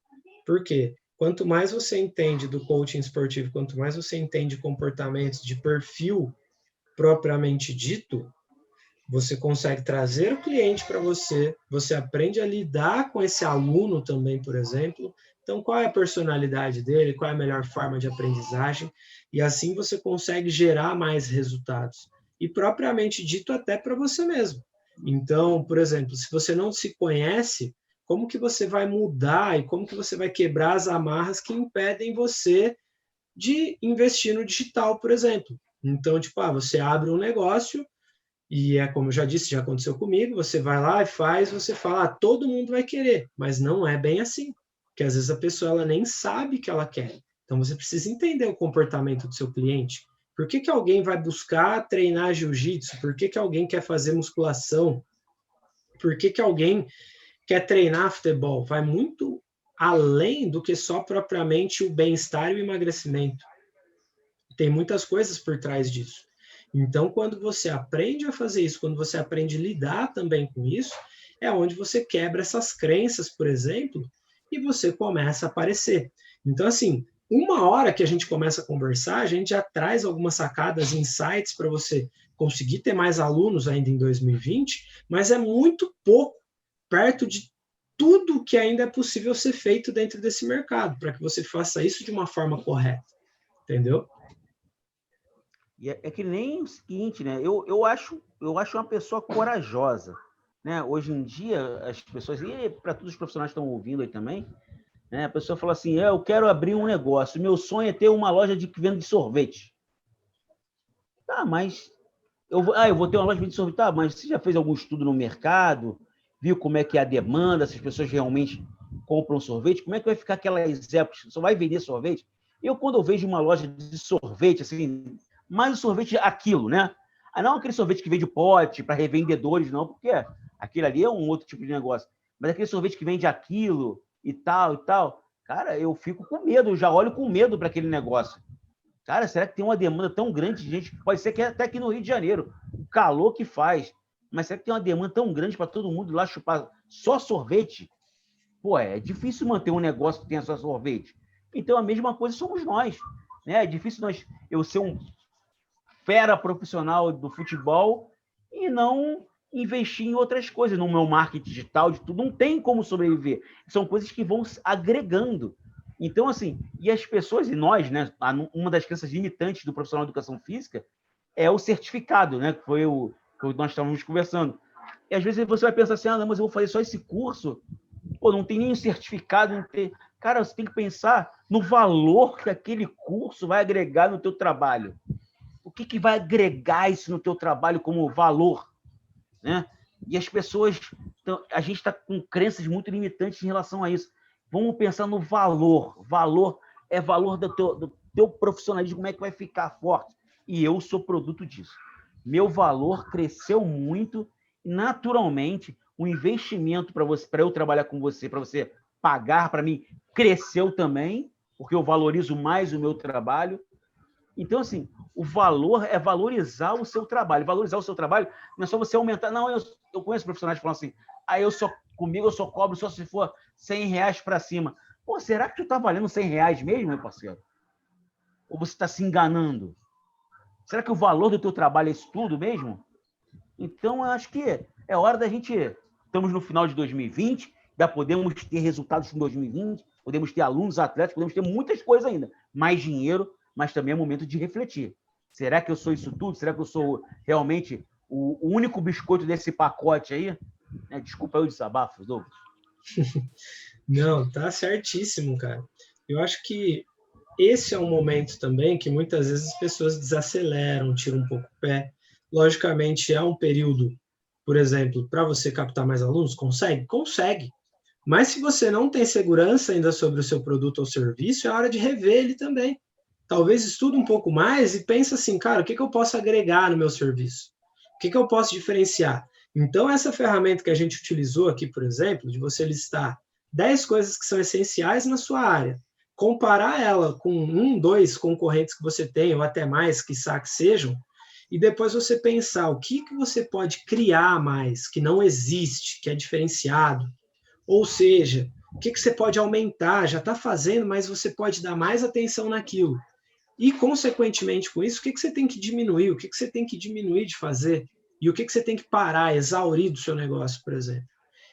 Por quê? Quanto mais você entende do coaching esportivo, quanto mais você entende comportamentos de perfil propriamente dito, você consegue trazer o cliente para você, você aprende a lidar com esse aluno também, por exemplo. Então, qual é a personalidade dele, qual é a melhor forma de aprendizagem, e assim você consegue gerar mais resultados. E propriamente dito até para você mesmo. Então, por exemplo, se você não se conhece, como que você vai mudar e como que você vai quebrar as amarras que impedem você de investir no digital, por exemplo? Então, tipo, você abre um negócio, e é como eu já disse, já aconteceu comigo, você vai lá e faz, você fala, todo mundo vai querer, mas não é bem assim, porque às vezes a pessoa ela nem sabe que ela quer. Então você precisa entender o comportamento do seu cliente. Por que alguém vai buscar treinar jiu-jitsu? Por que alguém quer fazer musculação? Por que alguém quer treinar futebol? Vai muito além do que só propriamente o bem-estar e o emagrecimento. Tem muitas coisas por trás disso. Então, quando você aprende a fazer isso, quando você aprende a lidar também com isso, é onde você quebra essas crenças, por exemplo, e você começa a aparecer. Então, assim, uma hora que a gente começa a conversar, a gente já traz algumas sacadas, insights para você conseguir ter mais alunos ainda em 2020, mas é muito pouco perto de tudo que ainda é possível ser feito dentro desse mercado, para que você faça isso de uma forma correta, entendeu? E é que nem o seguinte, né? Eu acho uma pessoa corajosa, né? Hoje em dia, as pessoas, e para todos os profissionais que estão ouvindo aí também, né? A pessoa fala assim, eu quero abrir um negócio, meu sonho é ter uma loja de venda de sorvete. Tá, mas eu vou ter uma loja de venda de sorvete. Tá, mas você já fez algum estudo no mercado? Viu como é que é a demanda, se as pessoas realmente compram sorvete? Como é que vai ficar aquelas épocas? Só vai vender sorvete? quando eu vejo uma loja de sorvete, assim, mais o sorvete aquilo, né? Não aquele sorvete que vende pote para revendedores, não, porque aquilo ali é um outro tipo de negócio. Mas aquele sorvete que vende aquilo e tal, cara, eu fico com medo, eu já olho com medo para aquele negócio. Cara, será que tem uma demanda tão grande de gente? Pode ser que até aqui no Rio de Janeiro, o calor que faz. Mas será que tem uma demanda tão grande para todo mundo lá chupar só sorvete? Pô, é difícil manter um negócio que tenha só sorvete. Então, a mesma coisa somos nós. Né? É difícil eu ser um fera profissional do futebol e não investir em outras coisas, no meu marketing digital, de tudo. Não tem como sobreviver. São coisas que vão agregando. Então, assim, e as pessoas, e nós, né? Uma das crenças limitantes do profissional de educação física é o certificado, né? Que foi o que nós estávamos conversando. E às vezes você vai pensar assim, não, mas eu vou fazer só esse curso. Pô, não tem nem certificado, não tem... Cara, você tem que pensar no valor que aquele curso vai agregar no teu trabalho. O que vai agregar isso no teu trabalho como valor? Né? E as pessoas... a gente está com crenças muito limitantes em relação a isso. Vamos pensar no valor. Valor é valor do teu profissionalismo, como é que vai ficar forte. E eu sou produto disso. Meu valor cresceu muito e, naturalmente, o investimento para eu trabalhar com você, para você pagar para mim, cresceu também, porque eu valorizo mais o meu trabalho. Então, assim, o valor é valorizar o seu trabalho. Valorizar o seu trabalho não é só você aumentar. Não, eu conheço profissionais que falam assim, comigo eu só cobro só se for R$100 para cima. Pô, será que tu está valendo R$100 mesmo, meu parceiro? Ou você está se enganando? Será que o valor do teu trabalho é isso tudo mesmo? Então, eu acho que é hora da gente... Estamos no final de 2020, já podemos ter resultados em 2020, podemos ter alunos, atletas, podemos ter muitas coisas ainda. Mais dinheiro, mas também é momento de refletir. Será que eu sou isso tudo? Será que eu sou realmente o único biscoito desse pacote aí? Desculpa aí o desabafo, Douglas. Não, tá certíssimo, cara. Eu acho que esse é um momento também que muitas vezes as pessoas desaceleram, tiram um pouco o pé. Logicamente, é um período, por exemplo, para você captar mais alunos, consegue? Consegue. Mas se você não tem segurança ainda sobre o seu produto ou serviço, é hora de rever ele também. Talvez estude um pouco mais e pense assim, cara, o que eu posso agregar no meu serviço? O que eu posso diferenciar? Então, essa ferramenta que a gente utilizou aqui, por exemplo, de você listar 10 coisas que são essenciais na sua área, comparar ela com 2 concorrentes que você tem, ou até mais, quiçá que sejam, e depois você pensar o que você pode criar mais, que não existe, que é diferenciado. Ou seja, o que você pode aumentar, já está fazendo, mas você pode dar mais atenção naquilo. E, consequentemente, com isso, o que você tem que diminuir, o que você tem que diminuir de fazer, e o que você tem que parar, exaurir do seu negócio, por exemplo.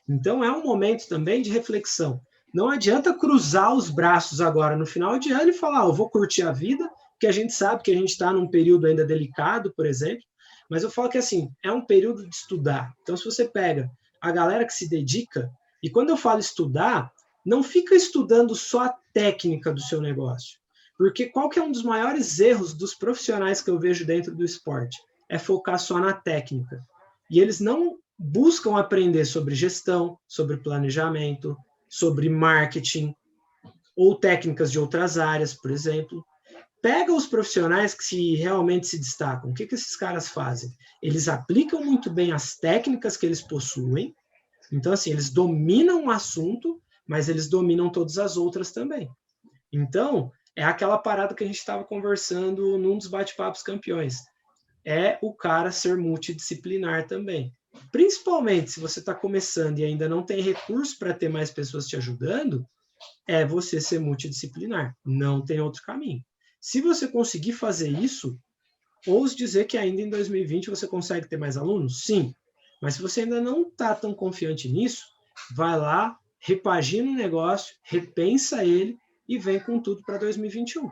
Então, é um momento também de reflexão. Não adianta cruzar os braços agora no final de ano e falar, eu vou curtir a vida, porque a gente sabe que a gente está num período ainda delicado, por exemplo, mas eu falo que, assim, é um período de estudar. Então, se você pega a galera que se dedica, e quando eu falo estudar, não fica estudando só a técnica do seu negócio, porque qual que é um dos maiores erros dos profissionais que eu vejo dentro do esporte? É focar só na técnica. E eles não buscam aprender sobre gestão, sobre planejamento, sobre marketing, ou técnicas de outras áreas, por exemplo. Pega os profissionais que realmente se destacam. O que esses caras fazem? Eles aplicam muito bem as técnicas que eles possuem. Então, assim, eles dominam um assunto, mas eles dominam todas as outras também. Então, é aquela parada que a gente estava conversando num dos bate-papos campeões. É o cara ser multidisciplinar também. Principalmente se você está começando e ainda não tem recurso para ter mais pessoas te ajudando, é você ser multidisciplinar. Não tem outro caminho. Se você conseguir fazer isso, ouso dizer que ainda em 2020 você consegue ter mais alunos? Sim. Mas se você ainda não está tão confiante nisso, vai lá, repagina o negócio, repensa ele e vem com tudo para 2021.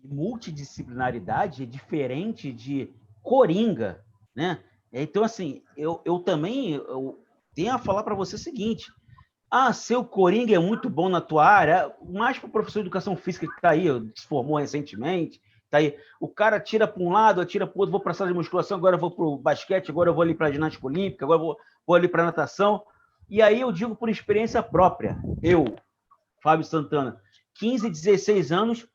Multidisciplinaridade é diferente de coringa, né? Então, assim, eu também tenho a falar para você o seguinte, seu coringa é muito bom na tua área, mais para o professor de educação física que está aí, se formou recentemente, tá aí, o cara tira para um lado, tira para o outro, vou para a sala de musculação, agora eu vou para o basquete, agora eu vou ali para a ginástica olímpica, agora eu vou ali para a natação, e aí eu digo por experiência própria, eu, Fábio Santana, 15, 16 anos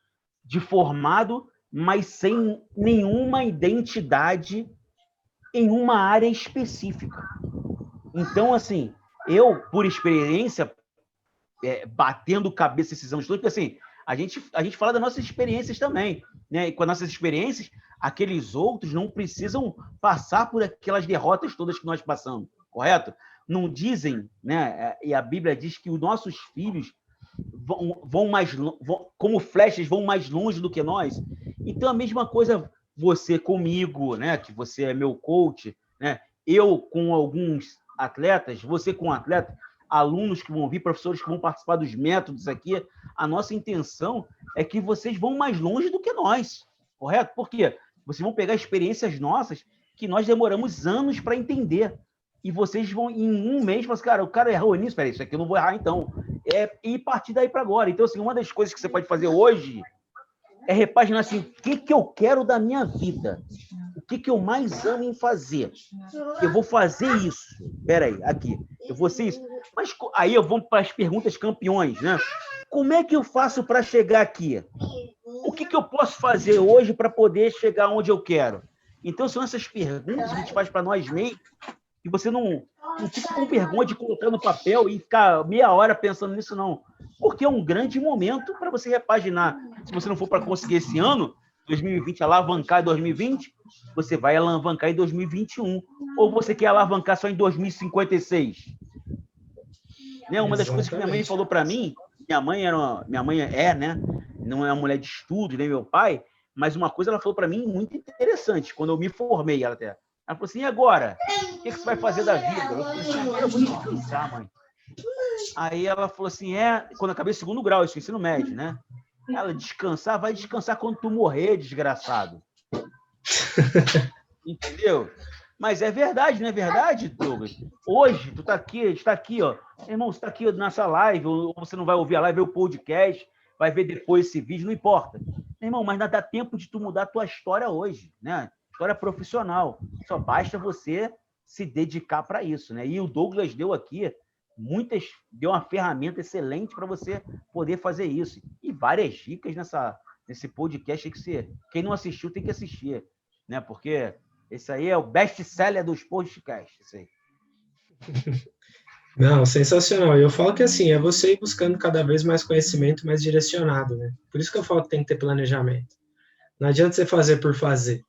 de formado, mas sem nenhuma identidade em uma área específica. Então, assim, eu, por experiência, batendo cabeça esses anos todos, porque assim, a gente fala das nossas experiências também, né? E com as nossas experiências, aqueles outros não precisam passar por aquelas derrotas todas que nós passamos, correto? Não dizem, né? E a Bíblia diz que os nossos filhos vão mais, como flechas, vão mais longe do que nós. Então, a mesma coisa você comigo, né? Que você é meu coach, né? Eu com alguns atletas, você com um atleta, alunos que vão vir, professores que vão participar dos métodos aqui. A nossa intenção é que vocês vão mais longe do que nós, correto? Por quê? Vocês vão pegar experiências nossas que nós demoramos anos para entender. E vocês vão, em um mês, falar assim, cara, o cara errou nisso, peraí, isso aqui eu não vou errar, então. E partir daí para agora. Então, assim, uma das coisas que você pode fazer hoje é repaginar assim, o que eu quero da minha vida? O que eu mais amo em fazer? Eu vou fazer isso. Peraí, aqui. Eu vou ser isso. Mas aí eu vou para as perguntas campeões, né? Como é que eu faço para chegar aqui? O que eu posso fazer hoje para poder chegar onde eu quero? Então, são essas perguntas que a gente faz para nós mesmos, e você não fica com vergonha de colocar no papel e ficar meia hora pensando nisso, não. Porque é um grande momento para você repaginar. Se você não for para conseguir esse ano, 2020, alavancar em 2020, você vai alavancar em 2021. Ou você quer alavancar só em 2056? Né? Uma das coisas que minha mãe falou para mim, minha mãe é, né? Não é uma mulher de estudo, nem meu pai, mas uma coisa ela falou para mim muito interessante, quando eu me formei, ela falou assim, e agora? O que você vai fazer da vida? Eu falei assim, agora eu vou descansar, mãe. Aí ela falou assim, quando eu acabei o 2º grau, isso, ensino médio, né? Ela, descansar, vai descansar quando tu morrer, desgraçado. Entendeu? Mas é verdade, não é verdade, Douglas? Hoje, tu tá aqui, está aqui, ó. Irmão, você está aqui nessa live, ou você não vai ouvir a live, ver o podcast, vai ver depois esse vídeo, não importa. Irmão, mas não dá tempo de tu mudar a tua história hoje, né? História profissional. Só basta você se dedicar para isso, né? E o Douglas deu aqui deu uma ferramenta excelente para você poder fazer isso. E várias dicas nesse podcast que quem não assistiu tem que assistir, né? Porque esse aí é o best-seller dos podcasts. Aí. Não, sensacional. Eu falo que assim, é você ir buscando cada vez mais conhecimento mais direcionado, né? Por isso que eu falo que tem que ter planejamento. Não adianta você fazer por fazer.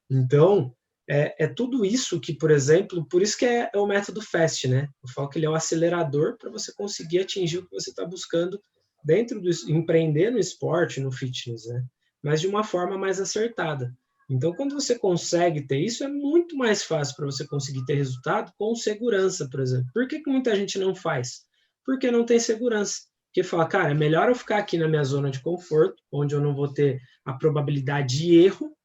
Então, é tudo isso que, por exemplo, por isso que é o método FAST, né? Eu falo que ele é o acelerador para você conseguir atingir o que você está buscando dentro do empreender no esporte, no fitness, né? Mas de uma forma mais acertada. Então, quando você consegue ter isso, é muito mais fácil para você conseguir ter resultado com segurança, por exemplo. Por que muita gente não faz? Porque não tem segurança. Porque fala, cara, é melhor eu ficar aqui na minha zona de conforto, onde eu não vou ter a probabilidade de erro.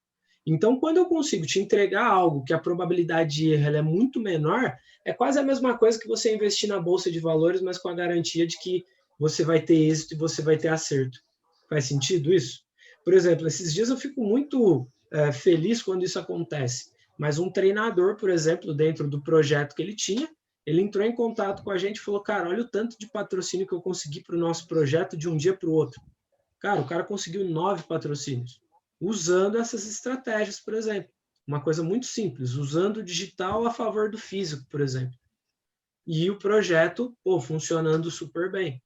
Então, quando eu consigo te entregar algo que a probabilidade de erro é muito menor, é quase a mesma coisa que você investir na bolsa de valores, mas com a garantia de que você vai ter êxito e você vai ter acerto. Faz sentido isso? Por exemplo, esses dias eu fico muito feliz quando isso acontece. Mas um treinador, por exemplo, dentro do projeto que ele tinha, ele entrou em contato com a gente e falou, cara, olha o tanto de patrocínio que eu consegui para o nosso projeto de um dia para o outro. Cara, o cara conseguiu 9 patrocínios usando essas estratégias, por exemplo. Uma coisa muito simples, usando o digital a favor do físico, por exemplo. E o projeto, funcionando super bem.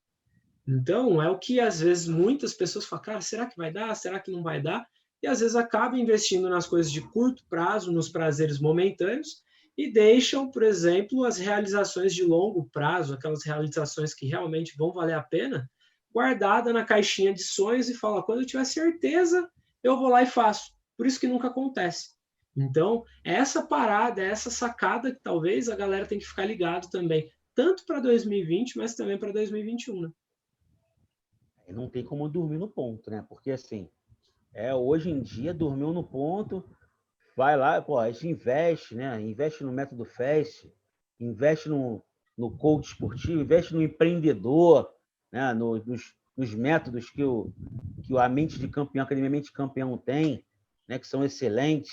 Então, é o que às vezes muitas pessoas falam, cara, será que vai dar? Será que não vai dar? E às vezes acabam investindo nas coisas de curto prazo, nos prazeres momentâneos, e deixam, por exemplo, as realizações de longo prazo, aquelas realizações que realmente vão valer a pena, guardada na caixinha de sonhos e falam, quando eu tiver certeza, eu vou lá e faço. Por isso que nunca acontece. Então, essa parada, essa sacada que talvez a galera tem que ficar ligado também, tanto para 2020, mas também para 2021, né? Não tem como dormir no ponto, né? Porque, assim, hoje em dia, dormiu no ponto, vai lá, a gente investe, né? Investe no método FAST, investe no coach esportivo, investe no empreendedor, né? Nos métodos que a mente de campeão, a Academia Mente de Campeão tem, né? Que são excelentes,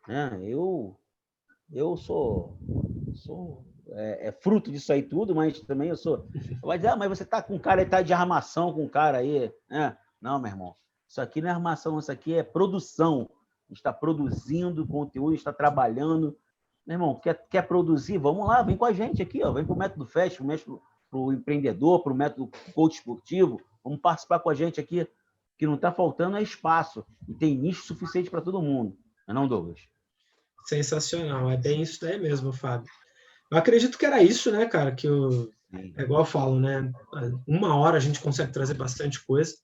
né? Eu sou é fruto disso aí tudo, mas também eu sou... Vai dizer, mas você tá com um cara aí, tá de armação com um cara aí, né? Não, meu irmão, isso aqui não é armação, isso aqui é produção. A gente está produzindo conteúdo, está trabalhando. Meu irmão, quer produzir? Vamos lá, vem com a gente aqui, ó. Vem para o Método Fest, para o empreendedor, para o Método Coach Esportivo. Vamos participar com a gente aqui. O que não está faltando é espaço. E tem nicho suficiente para todo mundo. Não é não, Douglas? Sensacional, é bem isso daí mesmo, Fábio. Eu acredito que era isso, né, cara, é igual eu falo, né, 1 hora a gente consegue trazer bastante coisa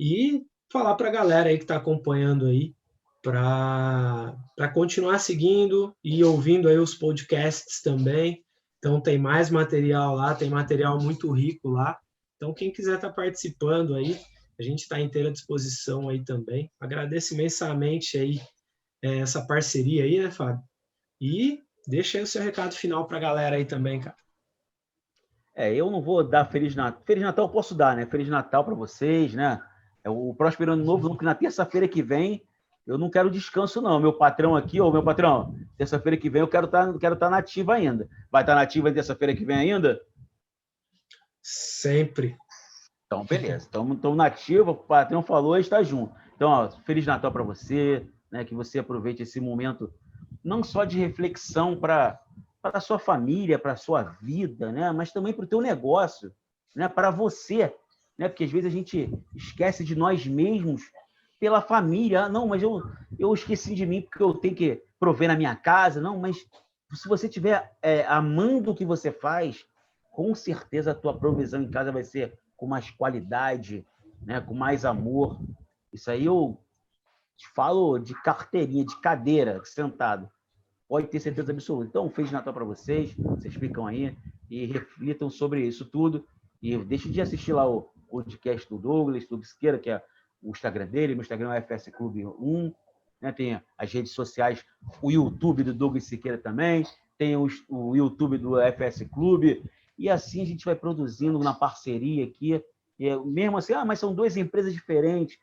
e falar para a galera aí que está acompanhando aí para continuar seguindo e ouvindo aí os podcasts também. Então tem mais material lá, tem material muito rico lá. Então quem quiser estar participando aí, a gente está inteira disposição aí também. Agradeço imensamente aí essa parceria aí, né, Fábio? E deixa aí o seu recado final para a galera aí também, cara. Eu não vou dar Feliz Natal. Feliz Natal eu posso dar, né? Feliz Natal para vocês, né? O próspero ano novo, que na terça-feira que vem, eu não quero descanso, não. Meu patrão aqui, meu patrão, terça-feira que vem eu quero estar nativa ainda. Vai estar nativa terça-feira que vem ainda? Sempre. Então, beleza. Estamos nativa, o patrão falou e está junto. Então, ó, Feliz Natal para você, né? Que você aproveite esse momento não só de reflexão para a sua família, para a sua vida, né? Mas também para o teu negócio, né? Para você, né? Porque às vezes a gente esquece de nós mesmos pela família. Não, mas eu esqueci de mim porque eu tenho que prover na minha casa. Não, mas se você estiver amando o que você faz, com certeza a tua provisão em casa vai ser com mais qualidade, né? Com mais amor. Isso aí eu te falo de carteirinha, de cadeira, sentado. Pode ter certeza absoluta. Então, Feliz Natal para vocês ficam aí e reflitam sobre isso tudo. E deixem de assistir lá o podcast do Douglas Siqueira, que é o Instagram dele. Meu Instagram é FS Clube 1. Né? Tem as redes sociais, o YouTube do Douglas Siqueira também. Tem o YouTube do FS Clube. E assim a gente vai produzindo na parceria aqui. Mesmo assim, mas são 2 empresas diferentes.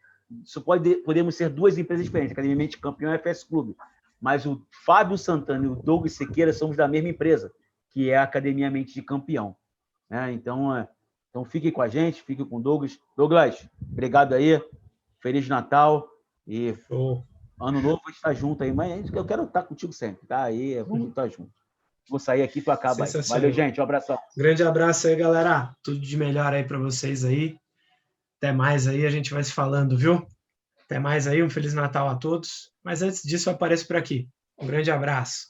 Podemos ser 2 empresas diferentes, Academia Mente Campeão e FS Clube. Mas o Fábio Santana e o Douglas Siqueira somos da mesma empresa, que é a Academia Mente de Campeão. Então fiquem com a gente, fiquem com o Douglas. Douglas, obrigado aí. Feliz Natal. E ano novo a gente está junto aí. Mas eu quero estar contigo sempre, tá? Aí vamos estar juntos. Vou sair aqui, tu acaba aí. Valeu, gente. Um abração. Grande abraço aí, galera. Tudo de melhor aí para vocês aí. Até mais aí, a gente vai se falando, viu? Até mais aí, um Feliz Natal a todos. Mas antes disso, eu apareço por aqui. Um grande abraço.